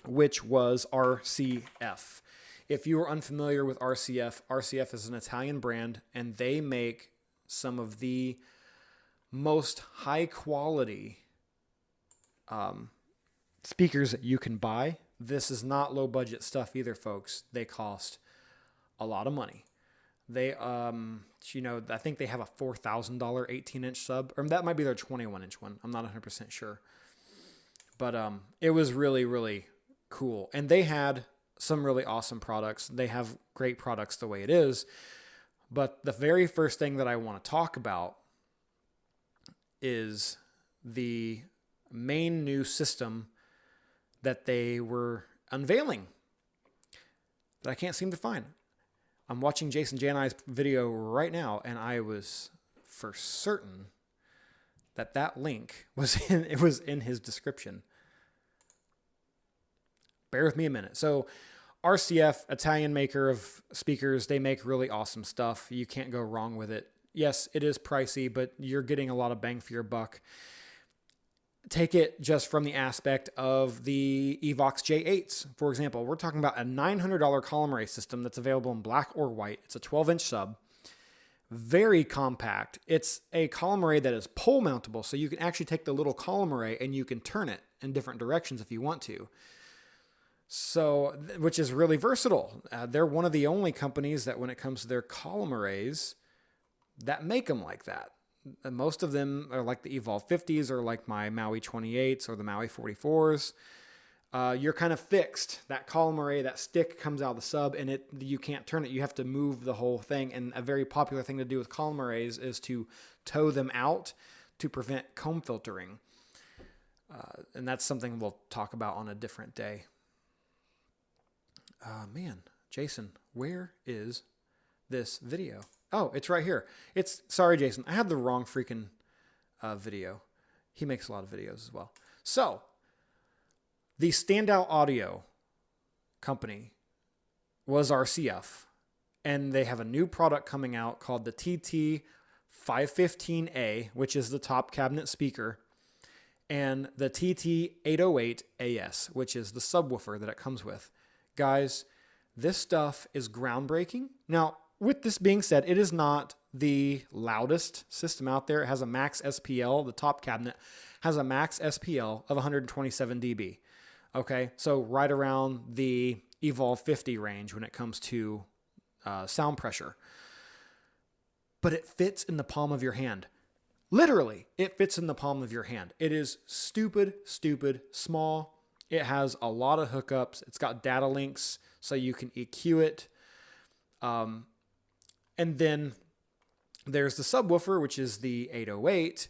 which was RCF. If you are unfamiliar with RCF, RCF is an Italian brand, and they make some of the most high quality speakers that you can buy. This is not low budget stuff either, folks. They cost a lot of money. They, I think they have a $4,000 18-inch sub, or that might be their 21-inch one. I'm not 100% sure. But it was really, really cool. And they had some really awesome products. They have great products the way it is. But the very first thing that I want to talk about is the main new system that they were unveiling that I can't seem to find. I'm watching Jason Janai's video right now, and I was for certain that link was in his description. Bear with me a minute. So RCF, Italian maker of speakers, they make really awesome stuff. You can't go wrong with it. Yes, it is pricey, but you're getting a lot of bang for your buck. Take it just from the aspect of the Evox J8s. For example, we're talking about a $900 column array system that's available in black or white. It's a 12-inch sub. Very compact. It's a column array that is pole mountable, so you can actually take the little column array and you can turn it in different directions if you want to. So, which is really versatile. They're one of the only companies that when it comes to their column arrays that make them like that. Most of them are like the Evolve 50s or like my Maui 28s or the Maui 44s. You're kind of fixed. That column array, that stick comes out of the sub and you can't turn it. You have to move the whole thing. And a very popular thing to do with column arrays is to tow them out to prevent comb filtering. And that's something we'll talk about on a different day. Man, Jason, where is this video? Oh, it's right here. Sorry, Jason. I had the wrong freaking video. He makes a lot of videos as well. So, the standout audio company was RCF, and they have a new product coming out called the TT515A, which is the top cabinet speaker, and the TT808AS, which is the subwoofer that it comes with. Guys, this stuff is groundbreaking. Now, with this being said, it is not the loudest system out there. It has a max SPL. The top cabinet has a max SPL of 127 dB. Okay, so right around the Evolve 50 range when it comes to sound pressure. But it fits in the palm of your hand. Literally, it fits in the palm of your hand. It is stupid small. It has a lot of hookups. It's got data links so you can EQ it. And then there's the subwoofer, which is the 808,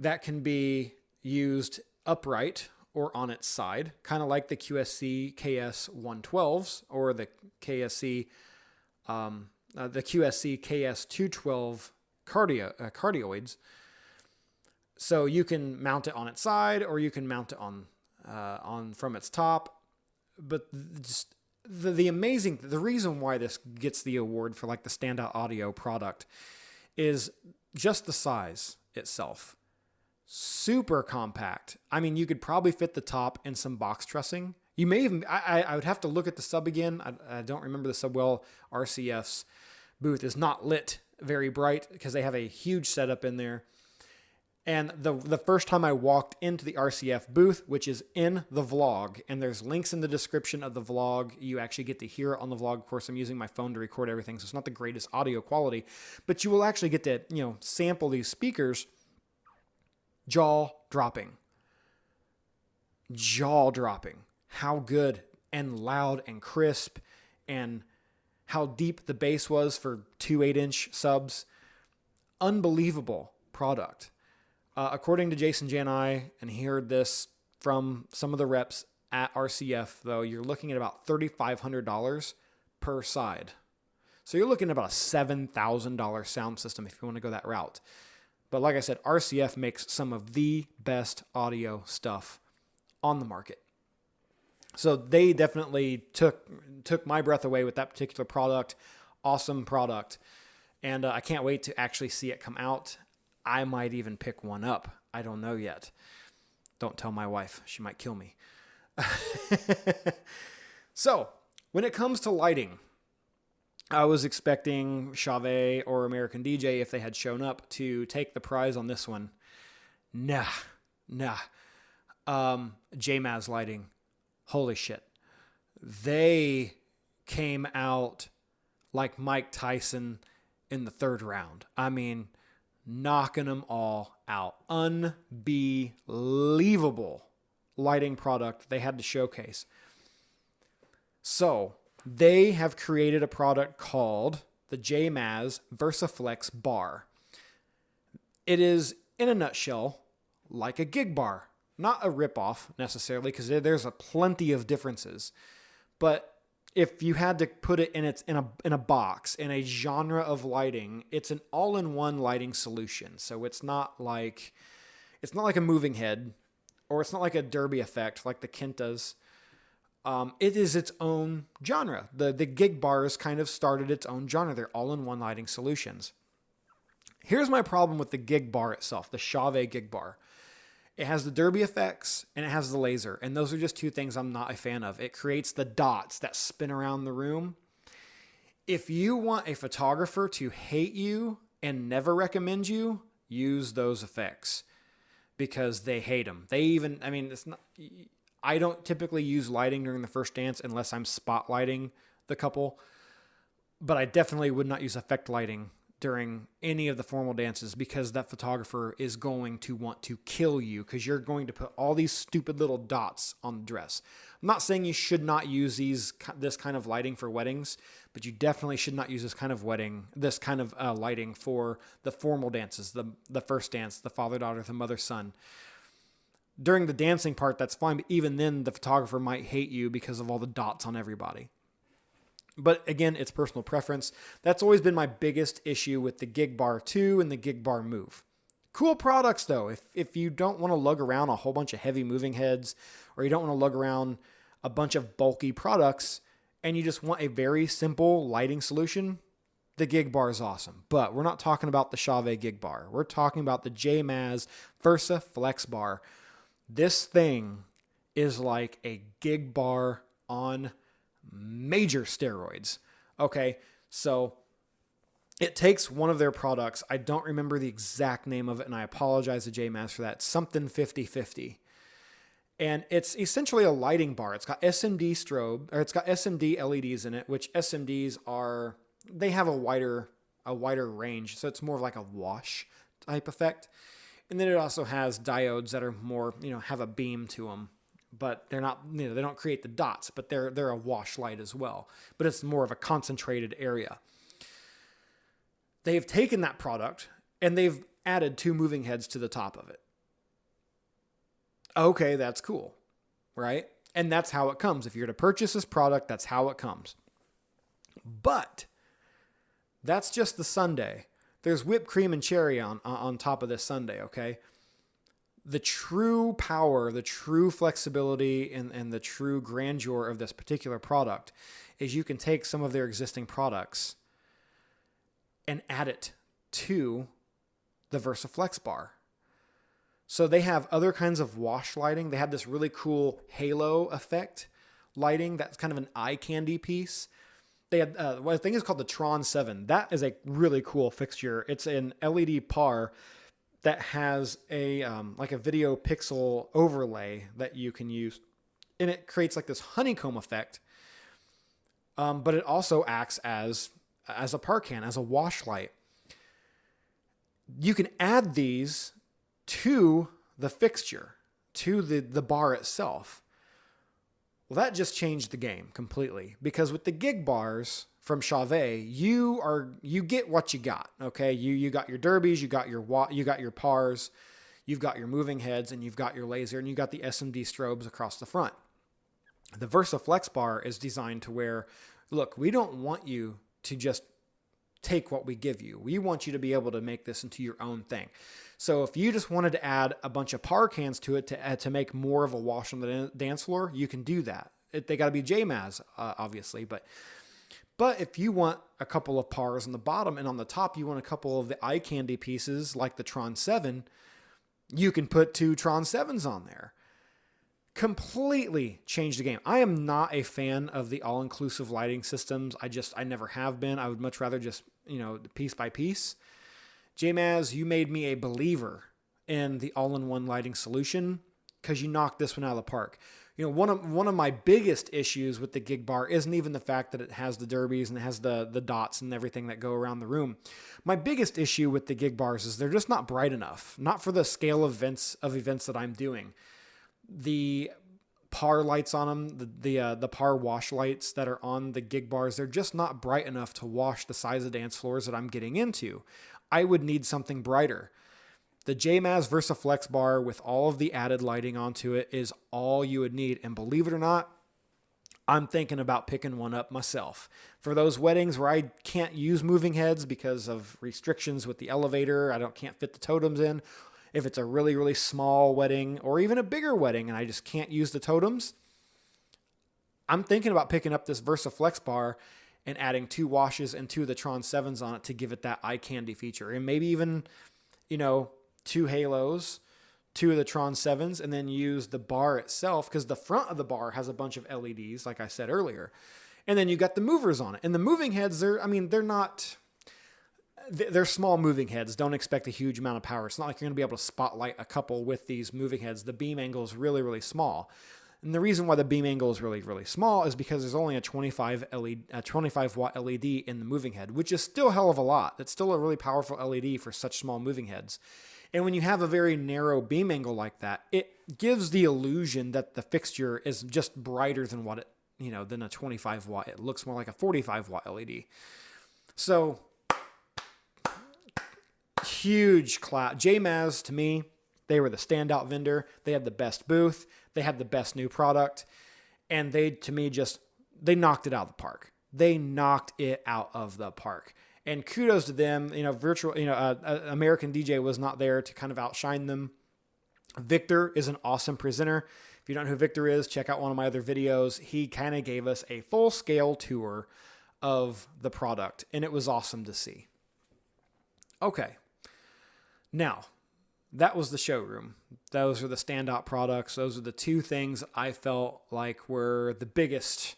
that can be used upright or on its side, kind of like the QSC KS112s or the QSC KS212 cardioids. So you can mount it on its side, or you can mount it on from its top. But just the reason why this gets the award for like the standout audio product is just the size itself. Super compact. I mean, you could probably fit the top in some box trussing. You may even, I would have to look at the sub again. I don't remember the sub well. RCF's booth is not lit very bright because they have a huge setup in there. And the first time I walked into the RCF booth, which is in the vlog, and there's links in the description of the vlog. You actually get to hear it on the vlog. Of course, I'm using my phone to record everything, so it's not the greatest audio quality, but you will actually get to, sample these speakers. Jaw dropping. How good and loud and crisp, and how deep the bass was for two 8-inch subs. Unbelievable product. According to Jason Janai, and he heard this from some of the reps at RCF, though, you're looking at about $3,500 per side. So you're looking at about a $7,000 sound system if you want to go that route. But like I said, RCF makes some of the best audio stuff on the market. So they definitely took my breath away with that particular product. Awesome product. And I can't wait to actually see it come out. I might even pick one up. I don't know yet. Don't tell my wife. She might kill me. So, when it comes to lighting, I was expecting Chauvet or American DJ, if they had shown up, to take the prize on this one. Nah. JMAZ lighting. Holy shit. They came out like Mike Tyson in the third round. I mean, knocking them all out. Unbelievable lighting product they had to showcase. So they have created a product called the JMAZ VersaFlex Bar. It is, in a nutshell, like a gig bar. Not a ripoff necessarily, because there's plenty of differences. But if you had to put it in a box, in a genre of lighting, it's an all-in-one lighting solution. So it's not like a moving head, or it's not like a derby effect like the Kentas. It is its own genre. The gig bars kind of started its own genre. They're all-in-one lighting solutions. Here's my problem with the gig bar itself, the Chauvet gig bar. It has the derby effects and it has the laser. And those are just two things I'm not a fan of. It creates the dots that spin around the room. If you want a photographer to hate you and never recommend you, use those effects, because they hate them. I don't typically use lighting during the first dance unless I'm spotlighting the couple, but I definitely would not use effect lighting during any of the formal dances, because that photographer is going to want to kill you, because you're going to put all these stupid little dots on the dress. I'm not saying you should not use this kind of lighting for weddings, but you definitely should not use this kind of lighting for the formal dances, the first dance, the father-daughter, the mother-son. During the dancing part, that's fine, but even then, the photographer might hate you because of all the dots on everybody. But again, it's personal preference. That's always been my biggest issue with the Gig Bar 2 and the Gig Bar Move. Cool products though. If you don't want to lug around a whole bunch of heavy moving heads, or you don't want to lug around a bunch of bulky products, and you just want a very simple lighting solution, the Gig Bar is awesome. But we're not talking about the Chauvet Gig Bar. We're talking about the JMAZ Versa Flex Bar. This thing is like a Gig Bar on major steroids. Okay, so it takes one of their products. I don't remember the exact name of it, and I apologize to JMAZ for that. Something 50/50. And it's essentially a lighting bar. It's got SMD strobe, or it's got SMD LEDs in it, which SMDs they have a wider range. So it's more of like a wash type effect. And then it also has diodes that are more, have a beam to them, but they're not, they don't create the dots, but they're a wash light as well, but it's more of a concentrated area. They've taken that product and they've added 2 moving heads to the top of it. Okay, that's cool, right? And that's how it comes. If you're to purchase this product, that's how it comes. But that's just the sundae. There's whipped cream and cherry on top of this sundae, okay? The true power, the true flexibility, and the true grandeur of this particular product is you can take some of their existing products and add it to the VersaFlex bar. So they have other kinds of wash lighting. They have this really cool halo effect lighting that's kind of an eye candy piece. They had what I think is called the Tron 7. That is a really cool fixture. It's an LED par that has a like a video pixel overlay that you can use, and it creates like this honeycomb effect. But it also acts as a par can, as a wash light. You can add these to the fixture, to the bar itself. Well, that just changed the game completely, because with the gig bars from Chauvet, you get what you got. Okay, you got your derbies, you got your pars, you've got your moving heads, and you've got your laser, and you got the SMD strobes across the front. The VersaFlex bar is designed to where, look, we don't want you to just take what we give you. We want you to be able to make this into your own thing. So if you just wanted to add a bunch of par cans to it to make more of a wash on the dance floor, you can do that. They got to be JMAZ, obviously, but if you want a couple of pars on the bottom and on the top you want a couple of the eye candy pieces like the Tron 7, you can put 2 Tron 7s on there. Completely changed the game. I am not a fan of the all-inclusive lighting systems. I never have been. I would much rather just, piece by piece. JMAZ, you made me a believer in the all-in-one lighting solution because you knocked this one out of the park. One of my biggest issues with the gig bar isn't even the fact that it has the derbies and it has the dots and everything that go around the room. My biggest issue with the gig bars is they're just not bright enough, not for the scale of events that I'm doing. The par lights on them, the par wash lights that are on the gig bars, they're just not bright enough to wash the size of dance floors that I'm getting into. I would need something brighter. The JMAZ VersaFlex bar with all of the added lighting onto it is all you would need. And believe it or not, I'm thinking about picking one up myself. For those weddings where I can't use moving heads because of restrictions with the elevator, can't fit the totems in. If it's a really, really small wedding or even a bigger wedding and I just can't use the totems, I'm thinking about picking up this VersaFlex bar and adding 2 washes and 2 of the Tron 7s on it to give it that eye candy feature. And maybe even, 2 halos, 2 of the Tron 7s, and then use the bar itself, because the front of the bar has a bunch of LEDs, like I said earlier. And then you got the movers on it. And the moving heads, they're small moving heads. Don't expect a huge amount of power. It's not like you're going to be able to spotlight a couple with these moving heads. The beam angle is really, really small. And the reason why the beam angle is really, really small is because there's only a 25 watt LED in the moving head, which is still a hell of a lot. It's still a really powerful LED for such small moving heads. And when you have a very narrow beam angle like that, it gives the illusion that the fixture is just brighter than than a 25 watt. It looks more like a 45 watt LED. So huge clap. JMAZ, to me, they were the standout vendor. They had the best booth. They had the best new product. And they knocked it out of the park. They knocked it out of the park. And kudos to them. American DJ was not there to kind of outshine them. Victor is an awesome presenter. If you don't know who Victor is, check out one of my other videos. He kind of gave us a full-scale tour of the product, and it was awesome to see. Okay. Now, that was the showroom. Those are the standout products. Those are the 2 things I felt like were the biggest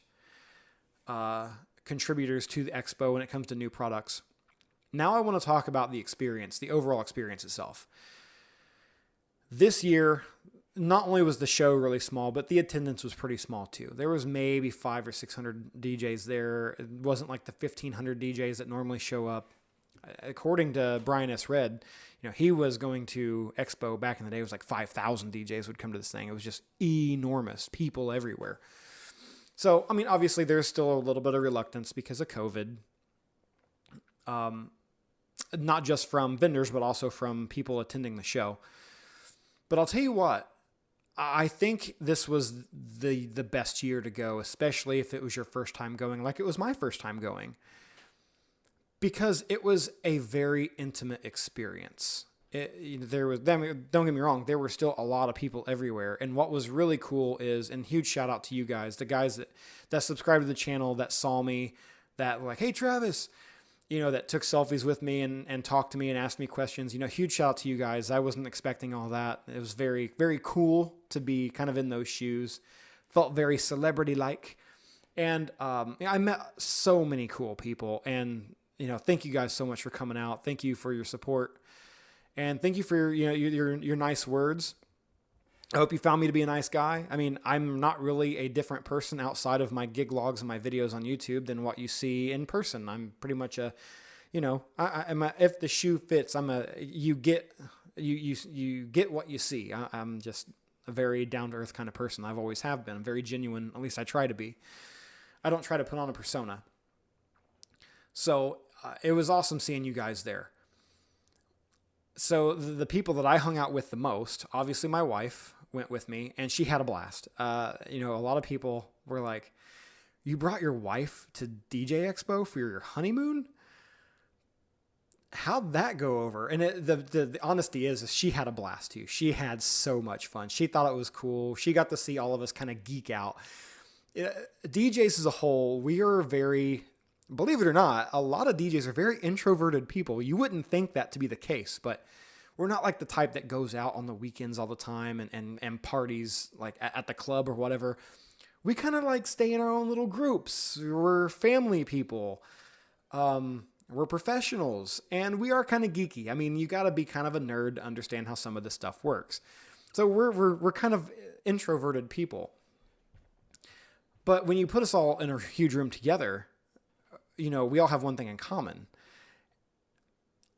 contributors to the expo when it comes to new products. Now I want to talk about the experience, the overall experience itself. This year, not only was the show really small, but the attendance was pretty small too. There was maybe 500 or 600 DJs there. It wasn't like the 1,500 DJs that normally show up. According to Brian S. Red, he was going to Expo back in the day. It was like 5,000 DJs would come to this thing. It was just enormous, people everywhere. So, obviously there's still a little bit of reluctance because of COVID. Not just from vendors, but also from people attending the show. But I'll tell you what, I think this was the best year to go, especially if it was your first time going, like it was my first time going. Because it was a very intimate experience. Don't get me wrong, there were still a lot of people everywhere. And what was really cool is, and huge shout out to you guys, the guys that subscribed to the channel, that saw me, that were like, hey, Travis, that took selfies with me and talked to me and asked me questions. Huge shout out to you guys. I wasn't expecting all that. It was very, very cool to be kind of in those shoes. Felt very celebrity-like. And I met so many cool people. And thank you guys so much for coming out. Thank you for your support. And thank you for your nice words. I hope you found me to be a nice guy. I'm not really a different person outside of my gig logs and my videos on YouTube than what you see in person. I'm pretty much if the shoe fits, you get what you see. I'm just a very down-to-earth kind of person. I've always have been. I'm very genuine. At least I try to be. I don't try to put on a persona. So it was awesome seeing you guys there. So the people that I hung out with the most, obviously my wife went with me, and she had a blast. A lot of people were like, you brought your wife to DJ Expo for your honeymoon? How'd that go over? And the honesty is she had a blast too. She had so much fun. She thought it was cool. She got to see all of us kind of geek out. DJs as a whole, we are very... Believe it or not, a lot of DJs are very introverted people. You wouldn't think that to be the case, but we're not like the type that goes out on the weekends all the time and parties like at the club or whatever. We kind of like stay in our own little groups. We're family people. We're professionals, and we are kind of geeky. You got to be kind of a nerd to understand how some of this stuff works. So we're kind of introverted people. But when you put us all in a huge room together, we all have one thing in common.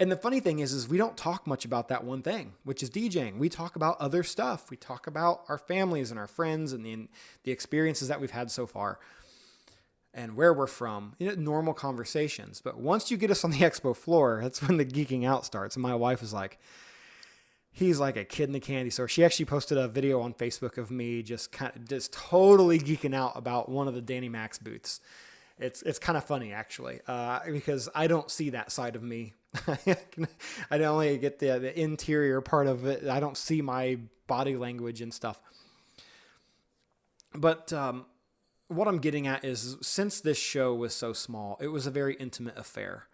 And the funny thing is we don't talk much about that one thing, which is DJing. We talk about other stuff. We talk about our families and our friends and the experiences that we've had so far and where we're from, normal conversations. But once you get us on the expo floor, that's when the geeking out starts. And my wife is like, He's like a kid in the candy store. She actually posted a video on Facebook of me just totally geeking out about one of the Danny Max booths. It's kind of funny actually, because I don't see that side of me. I only get the interior part of it. I don't see my body language and stuff. But what I'm getting at is, since this show was so small, it was a very intimate affair.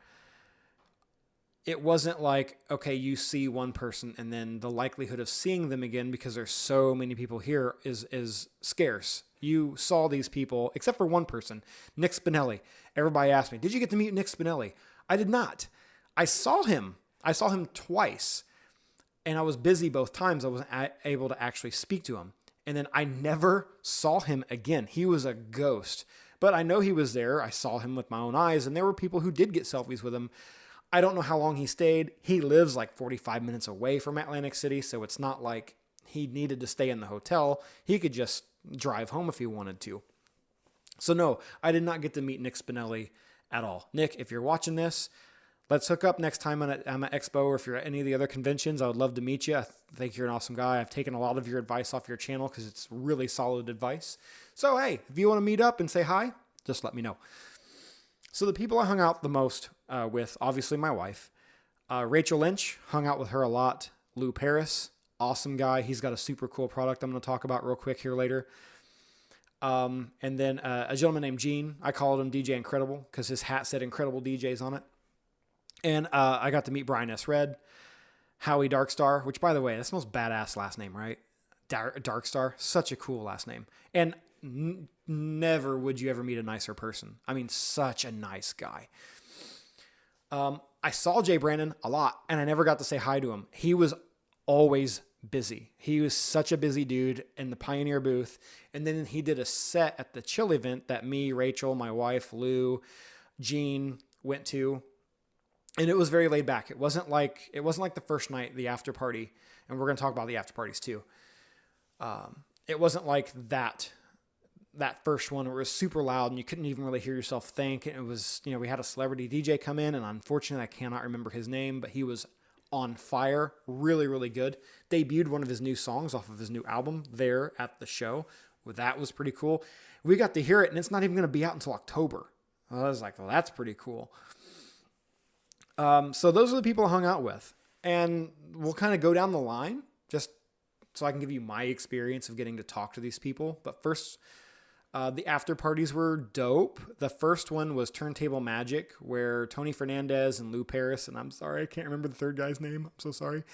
It wasn't like, okay, you see one person and then the likelihood of seeing them again, because there's so many people here, is scarce. You saw these people, except for one person, Nick Spinelli. Everybody asked me, did you get to meet Nick Spinelli? I did not. I saw him twice, and I was busy both times. I wasn't able to actually speak to him. And then I never saw him again. He was a ghost. But I know he was there. I saw him with my own eyes, and there were people who did get selfies with him. I don't know how long he stayed. He lives like 45 minutes away from Atlantic City, so it's not like he needed to stay in the hotel. He could just drive home if he wanted to. So no, I did not get to meet Nick Spinelli at all. Nick, if you're watching this, let's hook up next time I'm at Expo, or if you're at any of the other conventions. I would love to meet you. I think you're an awesome guy. I've taken a lot of your advice off your channel because it's really solid advice. So hey, if you want to meet up and say hi, just let me know. So the people I hung out the most with, obviously my wife. Rachel Lynch, hung out with her a lot. Lou Paris, awesome guy. He's got a super cool product I'm going to talk about real quick here later. And then a gentleman named Gene. I called him DJ Incredible because his hat said Incredible DJs on it. And I got to meet Brian S. Red, Howie Darkstar, which, by the way, that's the most badass last name, right? Darkstar, such a cool last name. And never would you ever meet a nicer person. I mean, such a nice guy. I saw Jay Brandon a lot, and I never got to say hi to him. He was always busy. He was such a busy dude in the Pioneer booth. And then he did a set at the Chill event that me, Rachel, my wife, Lou, Gene went to. And it was very laid back. It wasn't like the first night, the after party. And we're going to talk about the after parties too. It wasn't like that first one where it was super loud and you couldn't even really hear yourself think. And it was, we had a celebrity DJ come in, and unfortunately I cannot remember his name, but he was on fire. Really, really good. Debuted one of his new songs off of his new album there at the show. Well, that was pretty cool. We got to hear it, and it's not even going to be out until October. I was like, well, that's pretty cool. So those are the people I hung out with, and we'll kind of go down the line just so I can give you my experience of getting to talk to these people. But first, the after parties were dope. The first one was Turntable Magic, where Tony Fernandez and Lou Paris, and I'm sorry, I can't remember the third guy's name. I'm so sorry.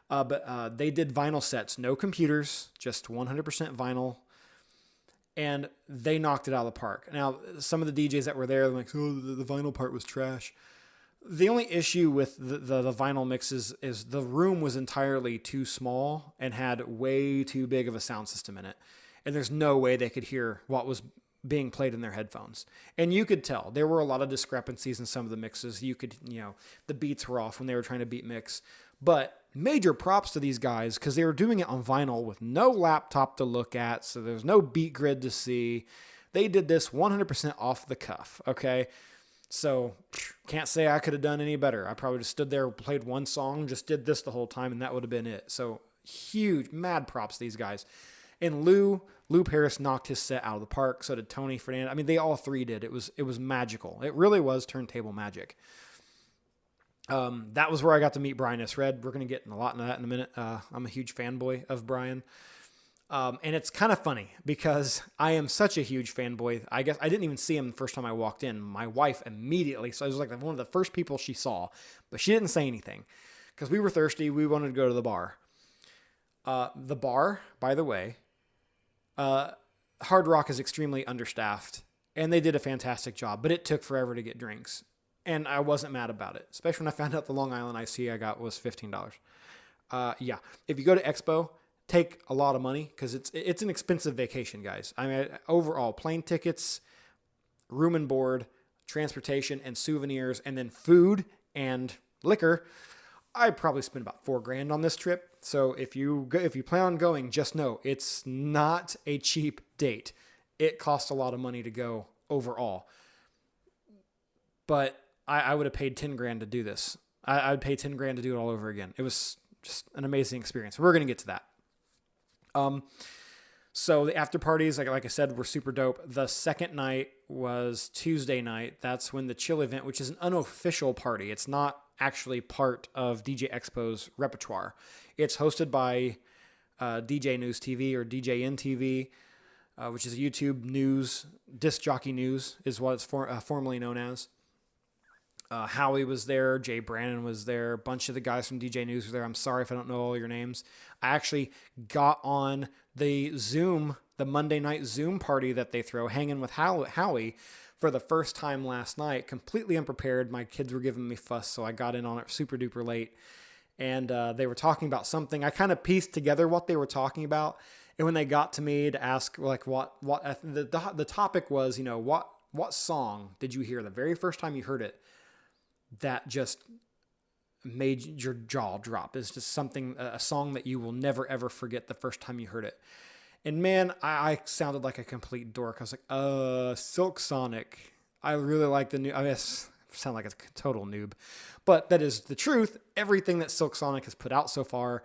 But they did vinyl sets, no computers, just 100% vinyl. And they knocked it out of the park. Now, some of the DJs that were there, they're like, oh, the vinyl part was trash. The only issue with the vinyl mixes is the room was entirely too small and had way too big of a sound system in it. And there's no way they could hear what was being played in their headphones. And you could tell there were a lot of discrepancies in some of the mixes. You could, the beats were off when they were trying to beat mix. But major props to these guys, because they were doing it on vinyl with no laptop to look at. So there's no beat grid to see. They did this 100% off the cuff. Okay. So can't say I could have done any better. I probably just stood there, played one song, just did this the whole time, and that would have been it. So huge, mad props to these guys. And Lou Paris knocked his set out of the park. So did Tony Fernandez. I mean, they all three did. It was magical. It really was turntable magic. That was where I got to meet Brian S. Red. We're going to get a lot into that in a minute. I'm a huge fanboy of Brian. And it's kind of funny because I am such a huge fanboy. I guess I didn't even see him the first time I walked in. My wife immediately, so I was like one of the first people she saw, but she didn't say anything because we were thirsty. We wanted to go to the bar. The bar, by the way, Hard Rock is extremely understaffed, and they did a fantastic job, but it took forever to get drinks, and I wasn't mad about it, especially when I found out the Long Island iced tea I got was $15. Yeah, if you go to Expo, take a lot of money because it's an expensive vacation, guys. I mean, overall, plane tickets, room and board, transportation, and souvenirs, and then food and liquor. I probably spent about $4,000 on this trip. So if you plan on going, just know it's not a cheap date. It costs a lot of money to go overall. But I would have paid $10,000 to do this. I would pay $10,000 to do it all over again. It was just an amazing experience. We're going to get to that. So the after parties, like I said, were super dope. The second night was Tuesday night. That's when the chill event, which is an unofficial party. It's not actually part of DJ Expo's repertoire. It's hosted by DJ News TV or DJN TV, which is a YouTube news, disc jockey news is what it's formerly known as. Howie was there. Jay Brannon was there. A bunch of the guys from DJ News were there. I'm sorry if I don't know all your names. I actually got on the Monday night Zoom party that they throw, hanging with Howie for the first time last night, completely unprepared. My kids were giving me fuss, so I got in on it super duper late. And they were talking about something. I kind of pieced together what they were talking about. And when they got to me to ask, like, the topic was, what song did you hear the very first time you heard it that just made your jaw drop? It's just a song that you will never, ever forget the first time you heard it. And man, I sounded like a complete dork. I was like, Silk Sonic. I really like the new, I sound like a total noob, but that is the truth. Everything that Silk Sonic has put out so far,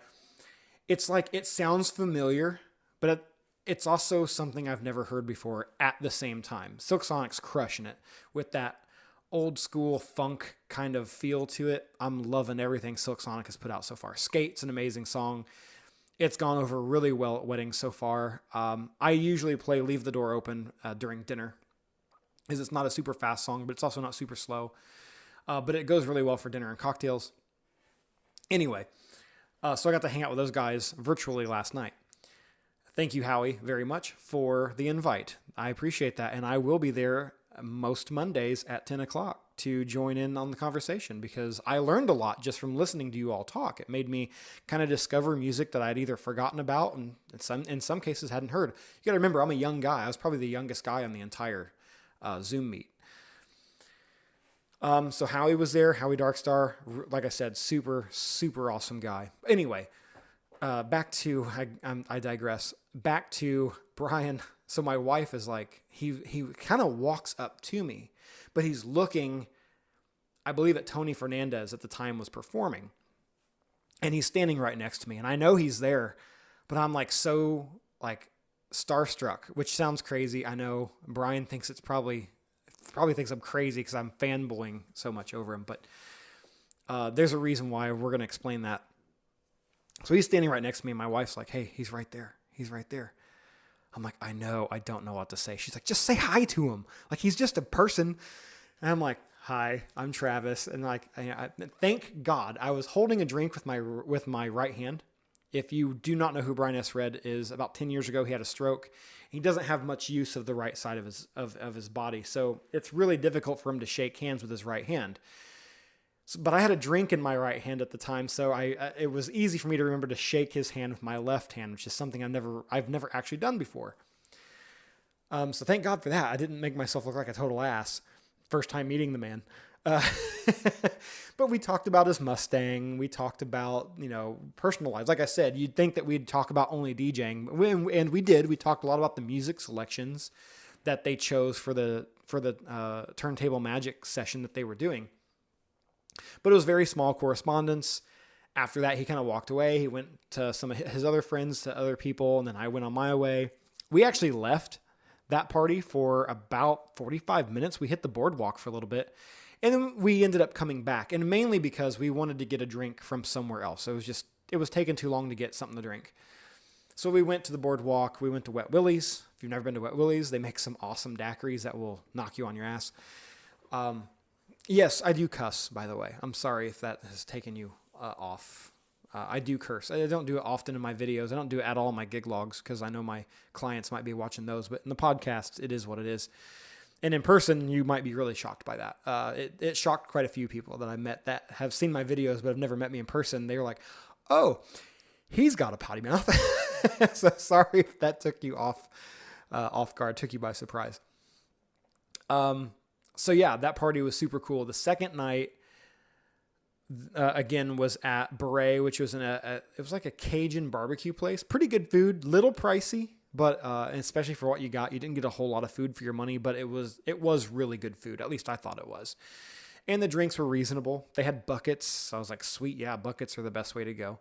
it's like, it sounds familiar, but it's also something I've never heard before at the same time. Silk Sonic's crushing it with that old school funk kind of feel to it. I'm loving everything Silk Sonic has put out so far. Skate's an amazing song. It's gone over really well at weddings so far. I usually play Leave the Door Open during dinner, because it's not a super fast song, but it's also not super slow. But it goes really well for dinner and cocktails. Anyway, so I got to hang out with those guys virtually last night. Thank you, Howie, very much for the invite. I appreciate that, and I will be there most Mondays at 10 o'clock to join in on the conversation, because I learned a lot just from listening to you all talk. It made me kind of discover music that I'd either forgotten about and in some cases hadn't heard. You got to remember, I'm a young guy. I was probably the youngest guy on the entire Zoom meet. So Howie was there, Howie Darkstar, like I said, super, super awesome guy. Anyway, back to, I digress, back to Brian. So my wife is like, he kind of walks up to me, but he's looking, I believe that Tony Fernandez at the time was performing, and he's standing right next to me, and I know he's there, but I'm like, so like starstruck, which sounds crazy. I know Brian thinks it's probably thinks I'm crazy because I'm fanboying so much over him, but there's a reason why. We're going to explain that. So he's standing right next to me, and my wife's like, hey, he's right there. He's right there. I'm like, I know, I don't know what to say. She's like, just say hi to him. Like, he's just a person. And I'm like, hi, I'm Travis. And like, thank God I was holding a drink with my right hand. If you do not know who Brian S. Red is, about 10 years ago, he had a stroke. He doesn't have much use of the right side of his body. So it's really difficult for him to shake hands with his right hand. But I had a drink in my right hand at the time, so it was easy for me to remember to shake his hand with my left hand, which is something I've never actually done before. So thank God for that. I didn't make myself look like a total ass first time meeting the man. But we talked about his Mustang. We talked about, personal lives. Like I said, you'd think that we'd talk about only DJing, and we did. We talked a lot about the music selections that they chose for the Turntable Magic session that they were doing. But it was very small correspondence. After that, he kind of walked away. He went to some of his other friends, to other people, and then I went on my way. We actually left that party for about 45 minutes. We hit the boardwalk for a little bit, and then we ended up coming back, and mainly because we wanted to get a drink from somewhere else. It was taking too long to get something to drink. So we went to the boardwalk. We went to Wet Willie's. If you've never been to Wet Willie's, they make some awesome daiquiris that will knock you on your ass. Yes, I do cuss, by the way. I'm sorry if that has taken you off. I do curse. I don't do it often in my videos. I don't do it at all in my gig logs because I know my clients might be watching those. But in the podcast, it is what it is. And in person, you might be really shocked by that. It shocked quite a few people that I met that have seen my videos but have never met me in person. They were like, oh, he's got a potty mouth. So sorry if that took you off guard, took you by surprise. So yeah, that party was super cool. The second night, again, was at Beret, which was it was like a Cajun barbecue place. Pretty good food, little pricey, but especially for what you got, you didn't get a whole lot of food for your money, but it was really good food. At least I thought it was. And the drinks were reasonable. They had buckets. So I was like, sweet, yeah, buckets are the best way to go.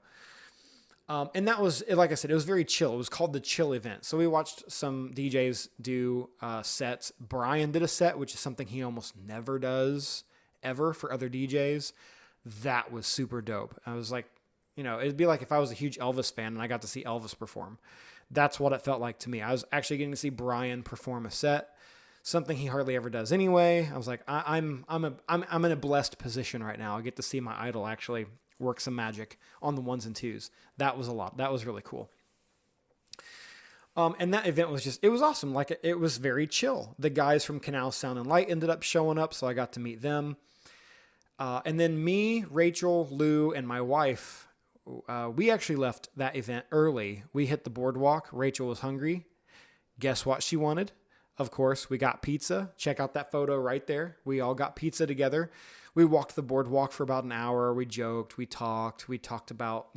And that was, like I said, it was very chill. It was called the Chill Event. So we watched some DJs do sets. Brian did a set, which is something he almost never does ever for other DJs. That was super dope. I was like, it'd be like if I was a huge Elvis fan and I got to see Elvis perform. That's what it felt like to me. I was actually getting to see Brian perform a set, something he hardly ever does anyway. I was like, I'm in a blessed position right now. I get to see my idol actually work some magic on the ones and twos. That was a lot. That was really cool. And that event was it was awesome. Like it was very chill. The guys from Canal Sound and Light ended up showing up, so I got to meet them. And then me, Rachel, Lou, and my wife, we actually left that event early. We hit the boardwalk. Rachel was hungry. Guess what she wanted? Of course, we got pizza. Check out that photo right there. We all got pizza together. We walked the boardwalk for about an hour. We joked. We talked. We talked about,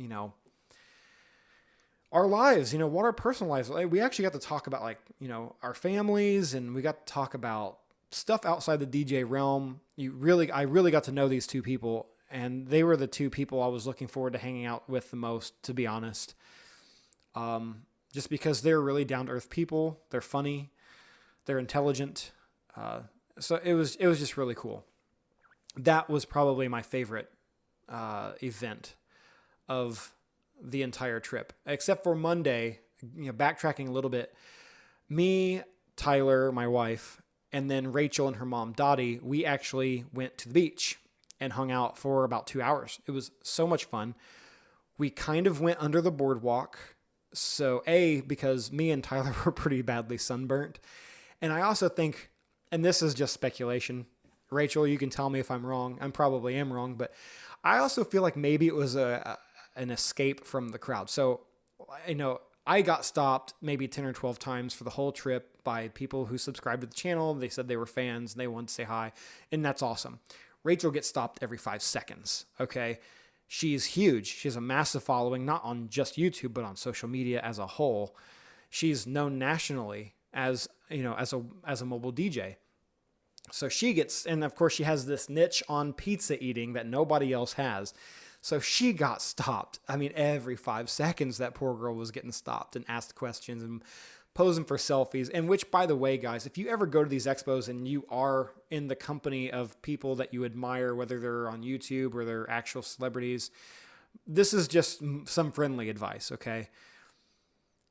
our lives, what our personal lives. We actually got to talk about our families, and we got to talk about stuff outside the DJ realm. I really got to know these two people, and they were the two people I was looking forward to hanging out with the most, to be honest. Just because they're really down to earth people. They're funny. They're intelligent. So it was just really cool. That was probably my favorite event of the entire trip, except for Monday. Backtracking a little bit, me, Tyler, my wife, and then Rachel and her mom, Dottie, we actually went to the beach and hung out for about 2 hours. It was so much fun. We kind of went under the boardwalk. So because me and Tyler were pretty badly sunburnt. And I also think, and this is just speculation, Rachel, you can tell me if I'm wrong. I probably am wrong, but I also feel like maybe it was an escape from the crowd. So, I got stopped maybe 10 or 12 times for the whole trip by people who subscribed to the channel. They said they were fans and they wanted to say hi, and that's awesome. Rachel gets stopped every 5 seconds, okay? She's huge. She has a massive following, not on just YouTube, but on social media as a whole. She's known nationally as a mobile DJ. So she gets, and of course she has this niche on pizza eating that nobody else has. So she got stopped. I mean, every 5 seconds that poor girl was getting stopped and asked questions and posing for selfies. And which, by the way, guys, if you ever go to these expos and you are in the company of people that you admire, whether they're on YouTube or they're actual celebrities, this is just some friendly advice, okay?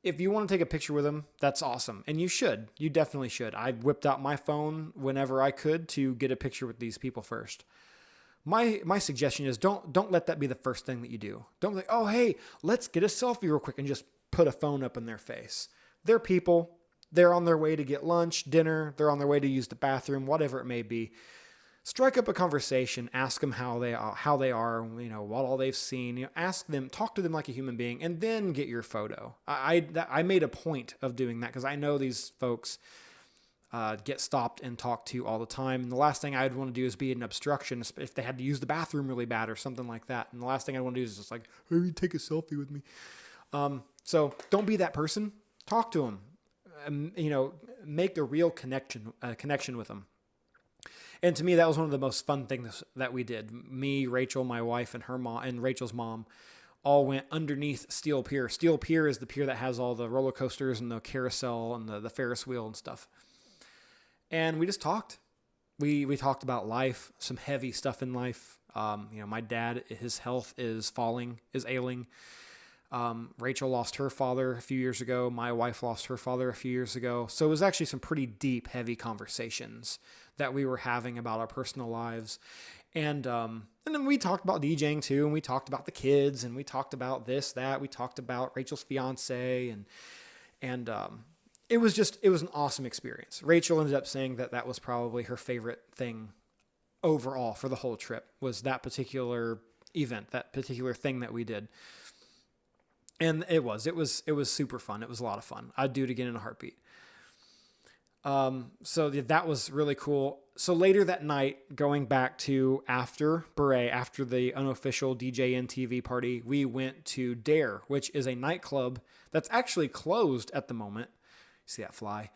If you want to take a picture with them, that's awesome. And you should. You definitely should. I whipped out my phone whenever I could to get a picture with these people first. My suggestion is don't let that be the first thing that you do. Don't be like, oh, hey, let's get a selfie real quick and just put a phone up in their face. They're people. They're on their way to get lunch, dinner. They're on their way to use the bathroom, whatever it may be. Strike up a conversation. Ask them how they are, what all they've seen. Ask them, talk to them like a human being, and then get your photo. I made a point of doing that because I know these folks get stopped and talked to all the time. And the last thing I'd want to do is be an obstruction if they had to use the bathroom really bad or something like that. And the last thing I want to do is just like, hey, take a selfie with me. So don't be that person. Talk to them. Make a real connection with them. And to me, that was one of the most fun things that we did. Me, Rachel, my wife, and her mom, and Rachel's mom, all went underneath Steel Pier. Steel Pier is the pier that has all the roller coasters and the carousel and the Ferris wheel and stuff. And we just talked. We talked about life, some heavy stuff in life. My dad, his health is ailing. Rachel lost her father a few years ago. My wife lost her father a few years ago. So it was actually some pretty deep, heavy conversations that we were having about our personal lives. And then we talked about DJing too. And we talked about the kids and we talked about this, that. We talked about Rachel's fiance and it was an awesome experience. Rachel ended up saying that was probably her favorite thing overall for the whole trip was that particular event, that particular thing that we did. And it was super fun. It was a lot of fun. I'd do it again in a heartbeat. So that was really cool. So later that night, going back to after Beret, after the unofficial DJN TV party, we went to Dare, which is a nightclub that's actually closed at the moment. See that fly?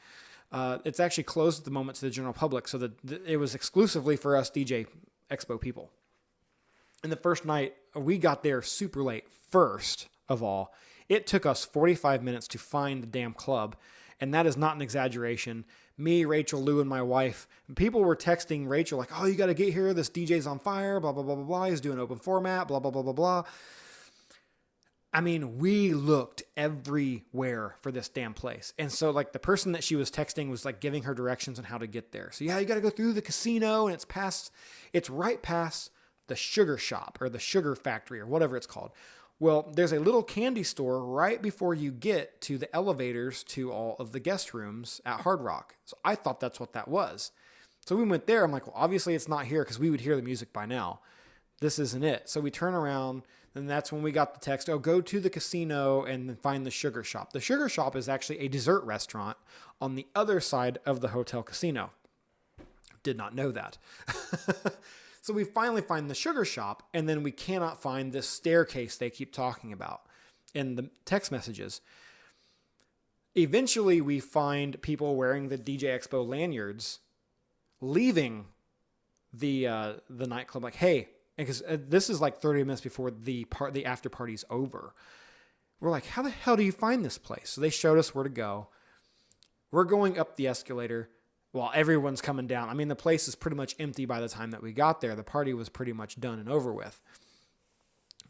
It's actually closed at the moment to the general public. So it was exclusively for us DJ Expo people. And the first night, we got there super late. First of all, it took us 45 minutes to find the damn club. And that is not an exaggeration. Me, Rachel, Lou, and my wife, people were texting Rachel like, oh, you got to get here. This DJ's on fire, blah, blah, blah, blah, blah. He's doing open format, blah, blah, blah, blah, blah. I mean, we looked everywhere for this damn place. And so like the person that she was texting was like giving her directions on how to get there. So yeah, you got to go through the casino and it's right past the sugar shop or the sugar factory or whatever it's called. Well, there's a little candy store right before you get to the elevators to all of the guest rooms at Hard Rock. So I thought that's what that was. So we went there. I'm like, well, obviously it's not here because we would hear the music by now. This isn't it. So we turn around, and that's when we got the text, oh, go to the casino and then find the sugar shop. The sugar shop is actually a dessert restaurant on the other side of the hotel casino. Did not know that. So we finally find the sugar shop, and then we cannot find this staircase they keep talking about in the text messages. Eventually, we find people wearing the DJ Expo lanyards leaving the nightclub like, hey, because this is like 30 minutes before the after party's over. We're like, how the hell do you find this place? So they showed us where to go. We're going up the escalator while everyone's coming down. I mean, the place is pretty much empty by the time that we got there. The party was pretty much done and over with.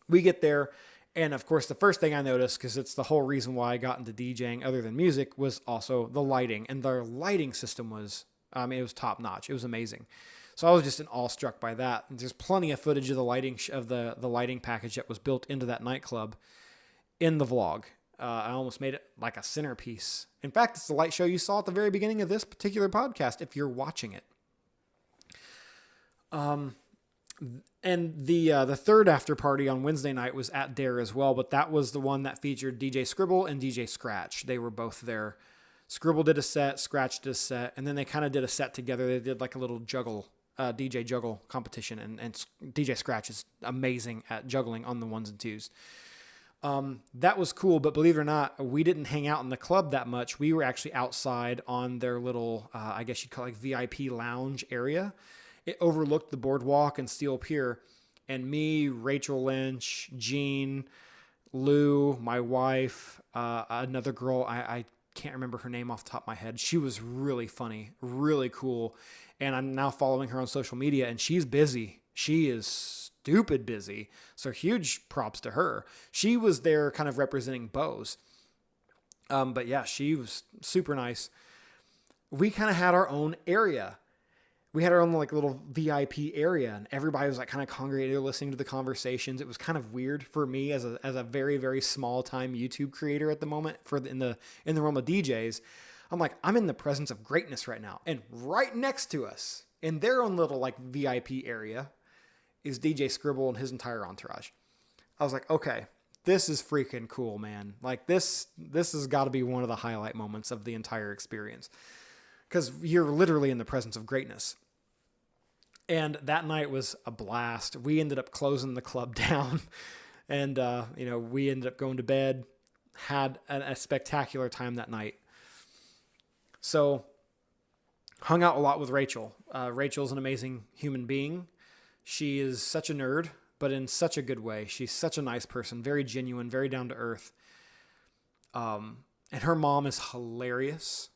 We get there, and of course, the first thing I noticed, because it's the whole reason why I got into DJing other than music, was also the lighting. And their lighting system was, it was top notch. It was amazing. So I was just awestruck by that. And there's plenty of footage of the lighting the lighting package that was built into that nightclub in the vlog. I almost made it like a centerpiece. In fact, it's the light show you saw at the very beginning of this particular podcast, if you're watching it. And the third after party on Wednesday night was at Dare as well, but that was the one that featured DJ Scribble and DJ Scratch. They were both there. Scribble did a set, Scratch did a set, and then they kind of did a set together. They did like a little DJ juggle competition, and DJ Scratch is amazing at juggling on the ones and twos. That was cool, but believe it or not, we didn't hang out in the club that much. We were actually outside on their little, I guess you'd call it like VIP lounge area. It overlooked the boardwalk and Steel Pier, and me, Rachel Lynch, Jean, Lou, my wife, another girl, I can't remember her name off the top of my head. She was really funny, really cool. And I'm now following her on social media, and she's busy. She is stupid busy. So huge props to her. She was there kind of representing Bose. But yeah, she was super nice. We kind of had our own area. We had our own like little VIP area, and everybody was like kind of congregated listening to the conversations. It was kind of weird for me as a very, very small time YouTube creator at the moment in the realm of DJs. I'm like, I'm in the presence of greatness right now. And right next to us in their own little like VIP area is DJ Scribble and his entire entourage. I was like, okay, this is freaking cool, man. Like this has got to be one of the highlight moments of the entire experience, because you're literally in the presence of greatness. And that night was a blast. We ended up closing the club down, and we ended up going to bed. Had a spectacular time that night. So, hung out a lot with Rachel. Rachel's an amazing human being. She is such a nerd, but in such a good way. She's such a nice person, very genuine, very down to earth. And her mom is hilarious.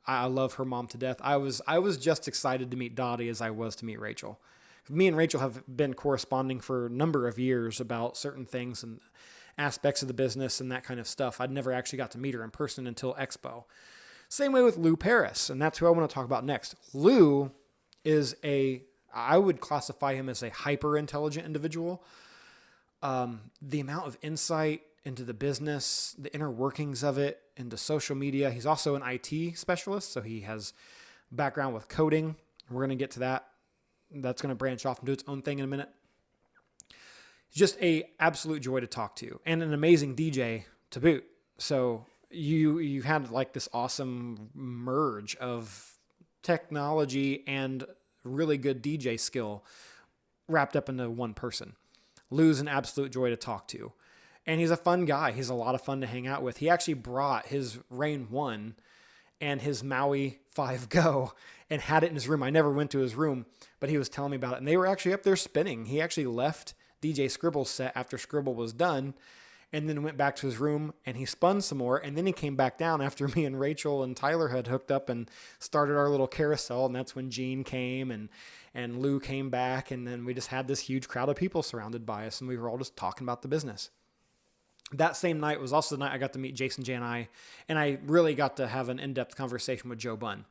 I love her mom to death. I was just excited to meet Dottie as I was to meet Rachel. Me and Rachel have been corresponding for a number of years about certain things and aspects of the business and that kind of stuff. I'd never actually got to meet her in person until Expo. Same way with Lou Paris, and that's who I want to talk about next. Lou is I would classify him as a hyper-intelligent individual. The amount of insight into the business, the inner workings of it, into social media. He's also an IT specialist, so he has background with coding. We're going to get to that. That's going to branch off and do its own thing in a minute. He's just an absolute joy to talk to, and an amazing DJ to boot. So you had like this awesome merge of technology and really good DJ skill wrapped up into one person. Lou's an absolute joy to talk to. And he's a fun guy. He's a lot of fun to hang out with. He actually brought his Rain 1 and his Maui 5 Go and had it in his room. I never went to his room, but he was telling me about it. And they were actually up there spinning. He actually left DJ Scribble's set after Scribble was done and then went back to his room and he spun some more. And then he came back down after me and Rachel and Tyler had hooked up and started our little carousel. And that's when Gene came and Lou came back. And then we just had this huge crowd of people surrounded by us. And we were all just talking about the business. That same night was also the night I got to meet Jason J and I really got to have an in-depth conversation with Joe Bunn.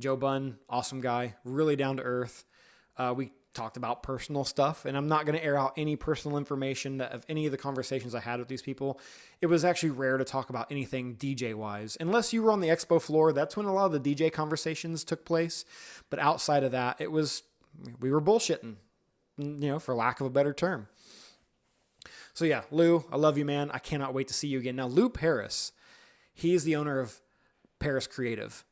Joe Bunn, awesome guy, really down to earth. We talked about personal stuff, and I'm not going to air out any personal information of any of the conversations I had with these people. It was actually rare to talk about anything DJ-wise. Unless you were on the expo floor, that's when a lot of the DJ conversations took place. But outside of that, we were bullshitting, for lack of a better term. So yeah, Lou, I love you, man. I cannot wait to see you again. Now, Lou Paris, he is the owner of Paris Creative,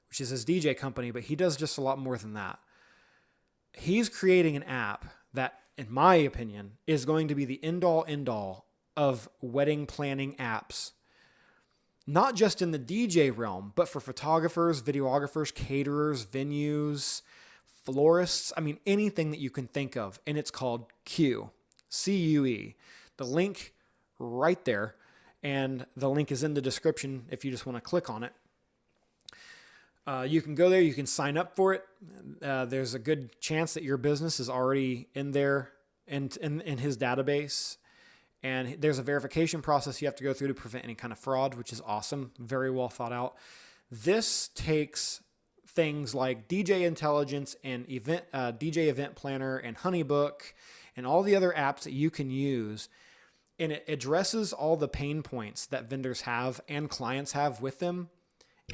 which is his DJ company, but he does just a lot more than that. He's creating an app that, in my opinion, is going to be the end-all of wedding planning apps. Not just in the DJ realm, but for photographers, videographers, caterers, venues, florists. I mean, anything that you can think of. And it's called Q, C-U-E. The link right there. And the link is in the description if you just want to click on it. You can go there. You can sign up for it. There's a good chance that your business is already in there and in his database. And there's a verification process you have to go through to prevent any kind of fraud, which is awesome. Very well thought out. This takes things like DJ Intelligence and DJ Event Planner and Honeybook and all the other apps that you can use. And it addresses all the pain points that vendors have and clients have with them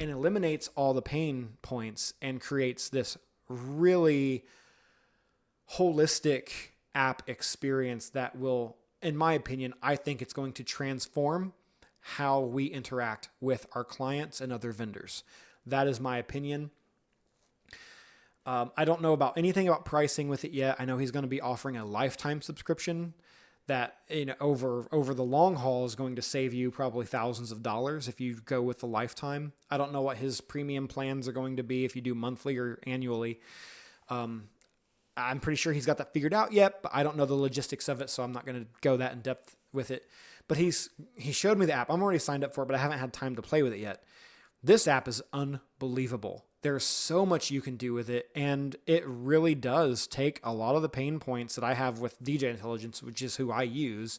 and eliminates all the pain points and creates this really holistic app experience that will, in my opinion, I think it's going to transform how we interact with our clients and other vendors. That is my opinion. I don't know about anything about pricing with it yet. I know he's going to be offering a lifetime subscription that over the long haul is going to save you probably thousands of dollars if you go with the lifetime. I don't know what his premium plans are going to be if you do monthly or annually. I'm pretty sure he's got that figured out yet, but I don't know the logistics of it, so I'm not going to go that in depth with it. But he showed me the app. I'm already signed up for it, but I haven't had time to play with it yet. This app is unbelievable. There's so much you can do with it, and it really does take a lot of the pain points that I have with DJ Intelligence, which is who I use,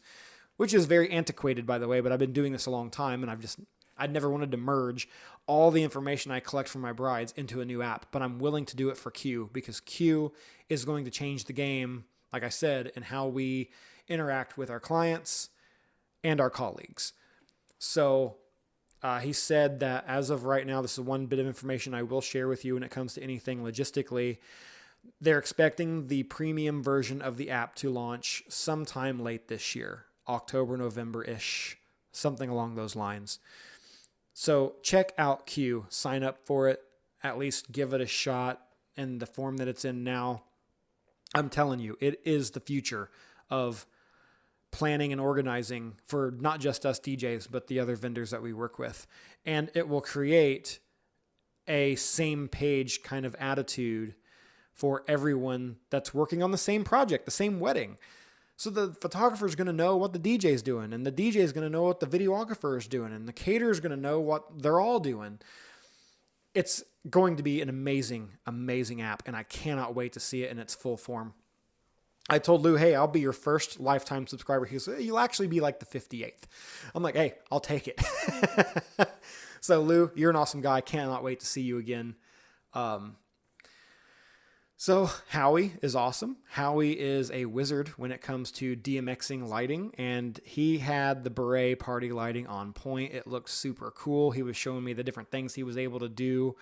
which is very antiquated, by the way, but I've been doing this a long time, and I'd never wanted to merge all the information I collect from my brides into a new app, but I'm willing to do it for Q because Q is going to change the game, like I said, in how we interact with our clients and our colleagues. So he said that as of right now, this is one bit of information I will share with you when it comes to anything logistically. They're expecting the premium version of the app to launch sometime late this year, October, November-ish, something along those lines. So check out Q, sign up for it, at least give it a shot in the form that it's in now. I'm telling you, it is the future of planning and organizing for not just us DJs, but the other vendors that we work with. And it will create a same page kind of attitude for everyone that's working on the same project, the same wedding. So the photographer is going to know what the DJ is doing, and the DJ is going to know what the videographer is doing, and the caterer is going to know what they're all doing. It's going to be an amazing, amazing app, and I cannot wait to see it in its full form. I told Lou, hey, I'll be your first lifetime subscriber. He goes, you'll actually be like the 58th. I'm like, hey, I'll take it. So Lou, you're an awesome guy. I cannot wait to see you again. So Howie is awesome. Howie is a wizard when it comes to DMXing lighting, and he had the beret party lighting on point. It looked super cool. He was showing me the different things he was able to do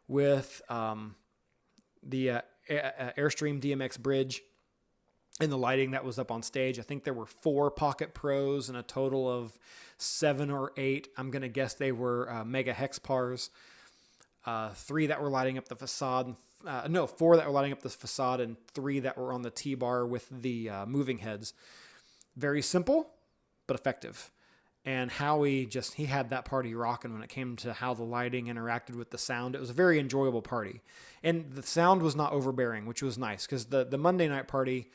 with the Airstream DMX bridge and the lighting that was up on stage. I think there were 4 Pocket Pros and a total of 7 or 8. I'm going to guess they were Mega Hex Pars. 3 that were lighting up the facade. 4 that were lighting up the facade and 3 that were on the T-bar with the moving heads. Very simple, but effective. And Howie he had that party rocking when it came to how the lighting interacted with the sound. It was a very enjoyable party. And the sound was not overbearing, which was nice, because the Monday night party,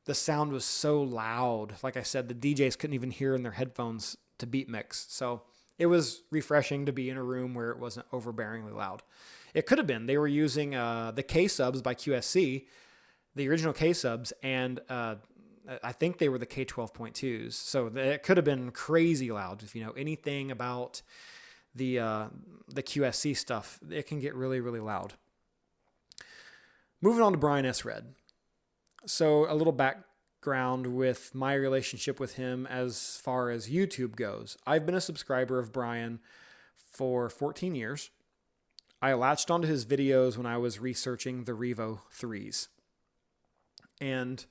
the sound was so loud. Like I said, the DJs couldn't even hear in their headphones to beat mix. So it was refreshing to be in a room where it wasn't overbearingly loud. It could have been. They were using the K-Subs by QSC, the original K-Subs, and I think they were the K12.2s. So it could have been crazy loud. If you know anything about the QSC stuff, it can get really, really loud. Moving on to Brian S. Red. So a little background with my relationship with him as far as YouTube goes. I've been a subscriber of Brian for 14 years. I latched onto his videos when I was researching the Revo 3s. And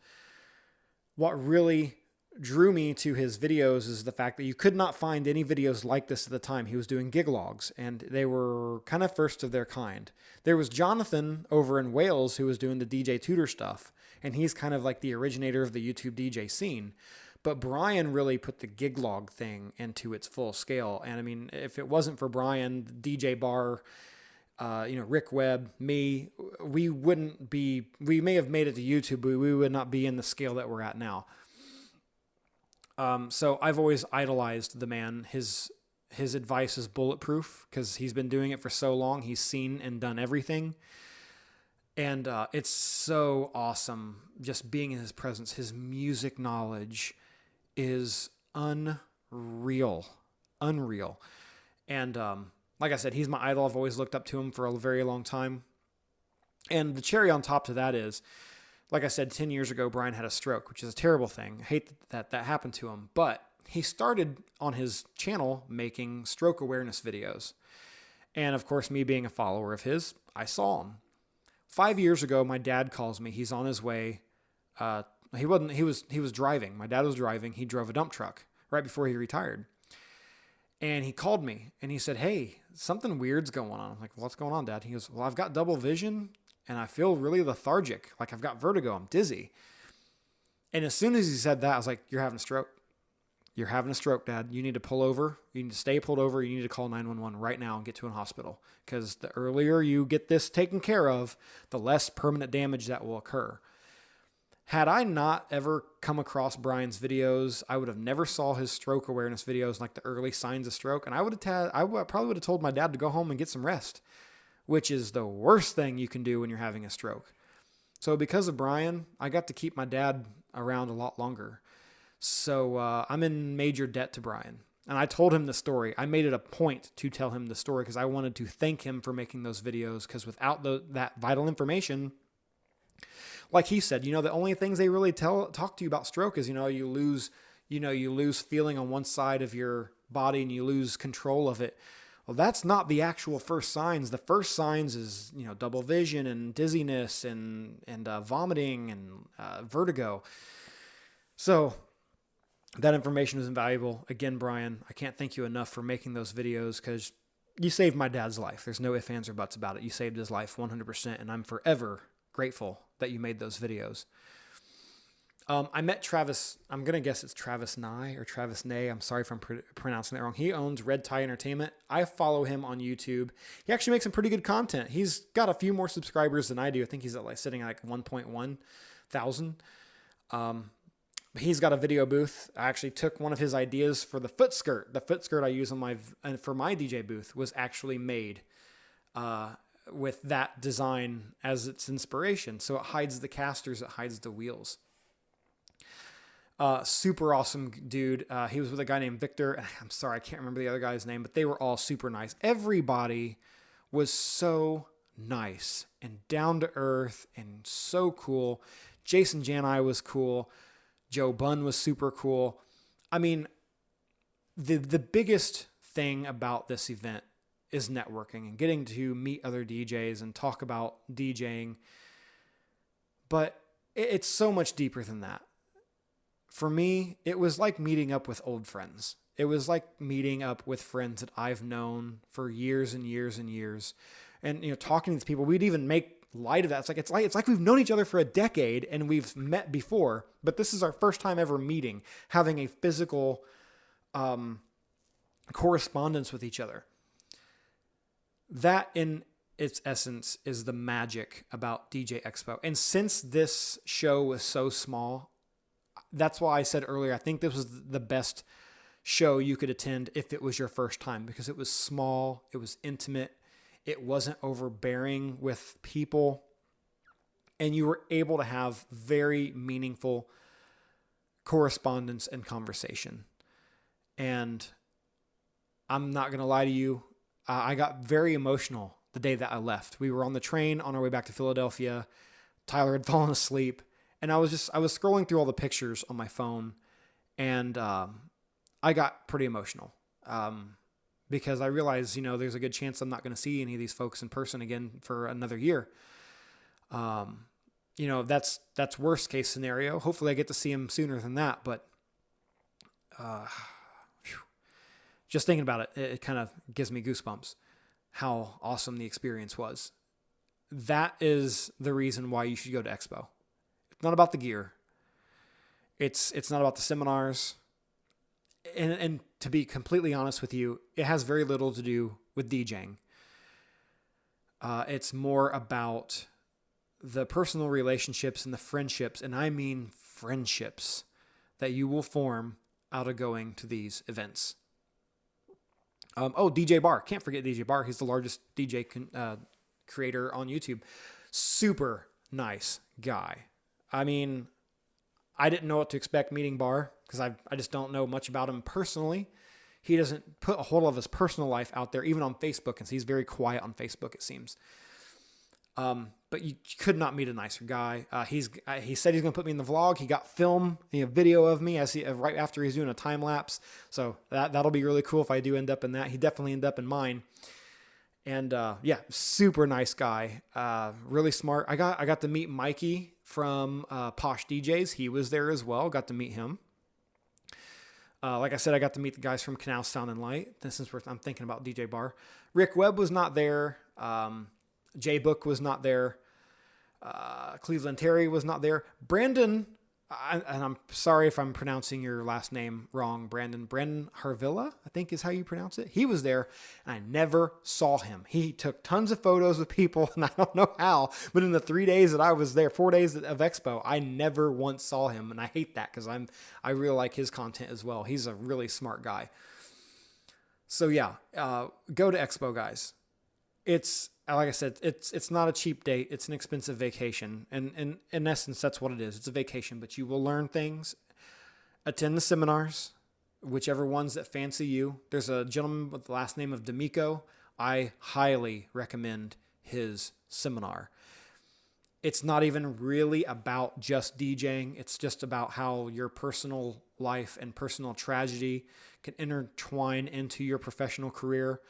what really drew me to his videos is the fact that you could not find any videos like this at the time. He was doing gig logs, and they were kind of first of their kind. There was Jonathan over in Wales who was doing the DJ Tutor stuff, and he's kind of like the originator of the YouTube DJ scene. But Brian really put the gig log thing into its full scale. And I mean, if it wasn't for Brian, DJ Bar, Rick Webb, me, we may have made it to YouTube, but we would not be in the scale that we're at now. So I've always idolized the man. His advice is bulletproof because he's been doing it for so long. He's seen and done everything. And it's so awesome just being in his presence. His music knowledge is unreal. And like I said, he's my idol. I've always looked up to him for a very long time. And the cherry on top to that is, like I said, 10 years ago, Brian had a stroke, which is a terrible thing. I hate that happened to him. But he started on his channel making stroke awareness videos. And of course, me being a follower of his, I saw him. 5 years ago, my dad calls me. He's on his way. He was driving. My dad was driving. He drove a dump truck right before he retired. And he called me and he said, "Hey, something weird's going on." I'm like, "What's going on, Dad?" He goes, "Well, I've got double vision and I feel really lethargic. Like I've got vertigo. I'm dizzy." And as soon as he said that, I was like, "You're having a stroke. You're having a stroke, Dad. You need to pull over. You need to stay pulled over. You need to call 911 right now and get to a hospital. Because the earlier you get this taken care of, the less permanent damage that will occur." Had I not ever come across Brian's videos, I would have never saw his stroke awareness videos, like the early signs of stroke. And I probably would have told my dad to go home and get some rest, which is the worst thing you can do when you're having a stroke. So because of Brian, I got to keep my dad around a lot longer. So I'm in major debt to Brian. And I told him the story. I made it a point to tell him the story because I wanted to thank him for making those videos, because without that vital information, like he said, the only things they really talk to you about stroke is, you lose feeling on one side of your body and you lose control of it. Well, that's not the actual first signs. The first signs is, double vision and dizziness and vomiting and vertigo. So that information is invaluable. Again, Brian, I can't thank you enough for making those videos, because you saved my dad's life. There's no ifs, ands, or buts about it. You saved his life 100%, and I'm forever grateful that you made those videos. I met Travis. I'm going to guess it's Travis Nye or Travis Nay. I'm sorry if I'm pronouncing that wrong. He owns Red Tie Entertainment. I follow him on YouTube. He actually makes some pretty good content. He's got a few more subscribers than I do. I think he's sitting at 1.1 thousand. He's got a video booth. I actually took one of his ideas for the foot skirt. The foot skirt I use for my DJ booth was actually made with that design as its inspiration. So it hides the casters, it hides the wheels. Super awesome dude. He was with a guy named Victor. I'm sorry, I can't remember the other guy's name, but they were all super nice. Everybody was so nice and down to earth and so cool. Jason Janai was cool. Joe Bunn was super cool. I mean, the biggest thing about this event is networking and getting to meet other DJs and talk about DJing. But it's so much deeper than that. For me, it was like meeting up with old friends. It was like meeting up with friends that I've known for years and years and years. And, talking to these people, we'd even make light of that. It's like we've known each other for a decade and we've met before, but this is our first time ever meeting, having a physical correspondence with each other. That in its essence is the magic about DJ Expo. And since this show was so small, that's why I said earlier, I think this was the best show you could attend if it was your first time, because it was small, it was intimate, it wasn't overbearing with people, and you were able to have very meaningful correspondence and conversation. And I'm not going to lie to you, I got very emotional the day that I left. We were on the train on our way back to Philadelphia. Tyler had fallen asleep, and I was scrolling through all the pictures on my phone, and I got pretty emotional because I realized, there's a good chance I'm not going to see any of these folks in person again for another year. That's worst case scenario. Hopefully I get to see them sooner than that, but just thinking about it, it kind of gives me goosebumps how awesome the experience was. That is the reason why you should go to Expo. It's not about the gear. It's not about the seminars. And to be completely honest with you, it has very little to do with DJing. It's more about the personal relationships and the friendships, and I mean friendships, that you will form out of going to these events. DJ Bar. Can't forget DJ Bar. He's the largest DJ creator on YouTube. Super nice guy. I mean, I didn't know what to expect meeting Bar because I just don't know much about him personally. He doesn't put a whole lot of his personal life out there, even on Facebook, and he's very quiet on Facebook, it seems. But you could not meet a nicer guy. He said he's going to put me in the vlog. He got film, video of me right after he's doing a time lapse. So that'll be really cool if I do end up in that. He definitely ended up in mine. And super nice guy. Really smart. I got to meet Mikey from Posh DJs. He was there as well. Got to meet him. Like I said, I got to meet the guys from Canal Sound and Light. Since I'm thinking about DJ Bar. Rick Webb was not there. J Book was not there. Cleveland Terry was not there. Brandon, and I'm sorry if I'm pronouncing your last name wrong, Brandon Harvilla, I think is how you pronounce it. He was there, and I never saw him. He took tons of photos with people, and I don't know how, but in the 3 days that I was there, 4 days of Expo, I never once saw him, and I hate that because I really like his content as well. He's a really smart guy. So go to Expo, guys. It's, like I said, it's not a cheap date. It's an expensive vacation. And in essence, that's what it is. It's a vacation, but you will learn things. Attend the seminars, whichever ones that fancy you. There's a gentleman with the last name of D'Amico. I highly recommend his seminar. It's not even really about just DJing. It's just about how your personal life and personal tragedy can intertwine into your professional career.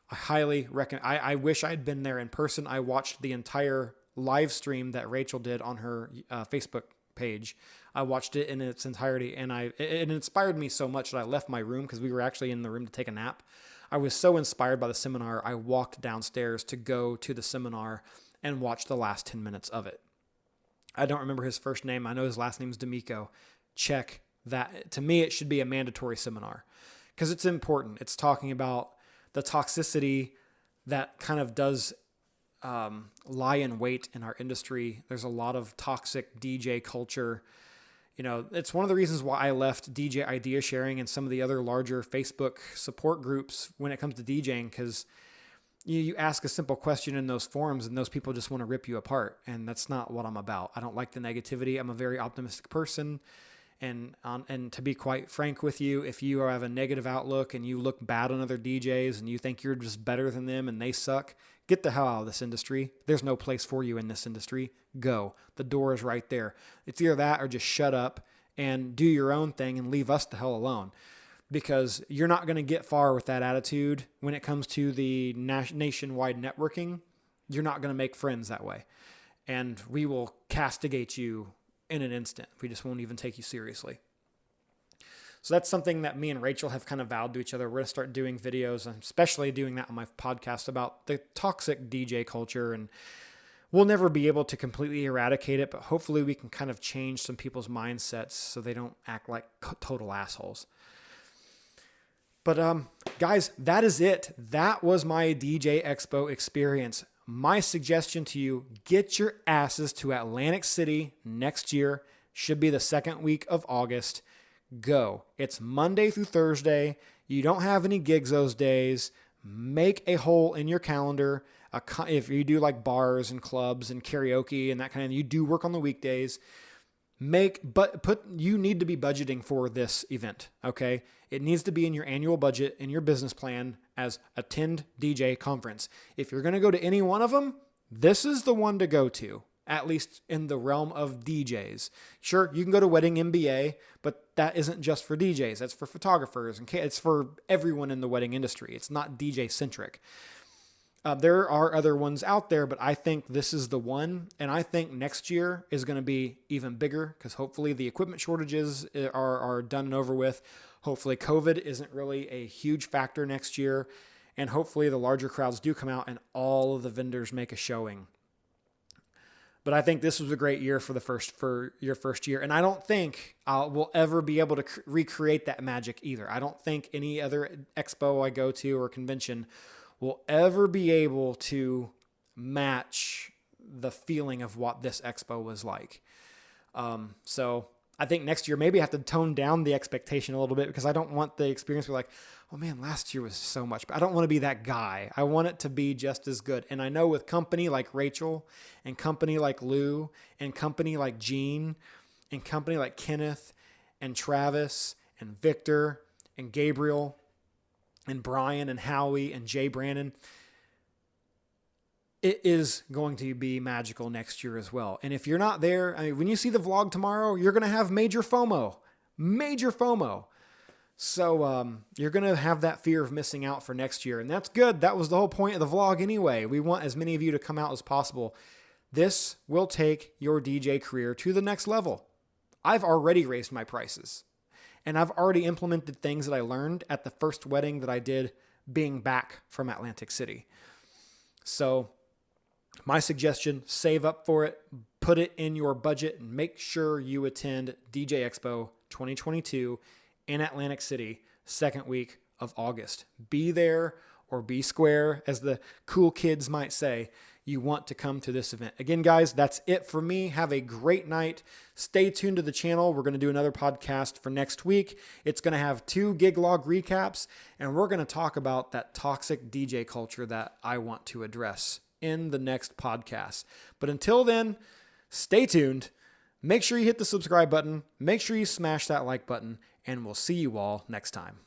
I highly recommend. I wish I'd been there in person. I watched the entire live stream that Rachel did on her Facebook page. I watched it in its entirety, and it inspired me so much that I left my room because we were actually in the room to take a nap. I was so inspired by the seminar, I walked downstairs to go to the seminar and watch the last 10 minutes of it. I don't remember his first name. I know his last name is D'Amico. Check that. To me, it should be a mandatory seminar because it's important. It's talking about the toxicity that kind of does lie in wait in our industry. There's a lot of toxic DJ culture. It's one of the reasons why I left DJ idea sharing and some of the other larger Facebook support groups when it comes to DJing, because you ask a simple question in those forums and those people just want to rip you apart. And that's not what I'm about. I don't like the negativity. I'm a very optimistic person. And to be quite frank with you, if you have a negative outlook and you look bad on other DJs and you think you're just better than them and they suck, get the hell out of this industry. There's no place for you in this industry. Go. The door is right there. It's either that or just shut up and do your own thing and leave us the hell alone. Because you're not going to get far with that attitude when it comes to the nationwide networking. You're not going to make friends that way. And we will castigate you in an instant. We just won't even take you seriously. So that's something that me and Rachel have kind of vowed to each other. We're going to start doing videos, and especially doing that on my podcast, about the toxic DJ culture. And we'll never be able to completely eradicate it, but hopefully we can kind of change some people's mindsets so they don't act like total assholes. But guys, that is it. That was my DJ Expo experience. My suggestion to you, get your asses to Atlantic City next year. Should be the second week of August. Go. It's Monday through Thursday. You don't have any gigs those days. Make a hole in your calendar. If you do like bars and clubs and karaoke and that kind of, you do work on the weekdays. You need to be budgeting for this event. Okay. It needs to be in your annual budget, in your business plan as attend DJ conference. If you're going to go to any one of them, this is the one to go to, at least in the realm of DJs. Sure, you can go to Wedding MBA, but that isn't just for DJs. That's for photographers and it's for everyone in the wedding industry. It's not DJ centric. There are other ones out there, but I think this is the one. And I think next year is going to be even bigger because hopefully the equipment shortages are done and over with. Hopefully COVID isn't really a huge factor next year. And hopefully the larger crowds do come out and all of the vendors make a showing. But I think this was a great year for your first year. And I don't think we'll ever be able to recreate that magic either. I don't think any other expo I go to or convention will ever be able to match the feeling of what this expo was like. So I think next year maybe I have to tone down the expectation a little bit because I don't want the experience to be like, oh man, last year was so much. But I don't want to be that guy. I want it to be just as good. And I know with company like Rachel and company like Lou and company like Gene and company like Kenneth and Travis and Victor and Gabriel and Brian and Howie and Jay Brandon, it is going to be magical next year as well. And if you're not there, I mean, when you see the vlog tomorrow, you're going to have major FOMO. So you're going to have that fear of missing out for next year. And that's good. That was the whole point of the vlog anyway. We want as many of you to come out as possible. This will take your DJ career to the next level. I've already raised my prices. And I've already implemented things that I learned at the first wedding that I did being back from Atlantic City. So my suggestion, save up for it, put it in your budget, and make sure you attend DJ Expo 2022 in Atlantic City, second week of August. Be there or be square, as the cool kids might say. You want to come to this event. Again, guys, that's it for me. Have a great night. Stay tuned to the channel. We're going to do another podcast for next week. It's going to have 2 gig log recaps, and we're going to talk about that toxic DJ culture that I want to address in the next podcast. But until then, stay tuned. Make sure you hit the subscribe button. Make sure you smash that like button, and we'll see you all next time.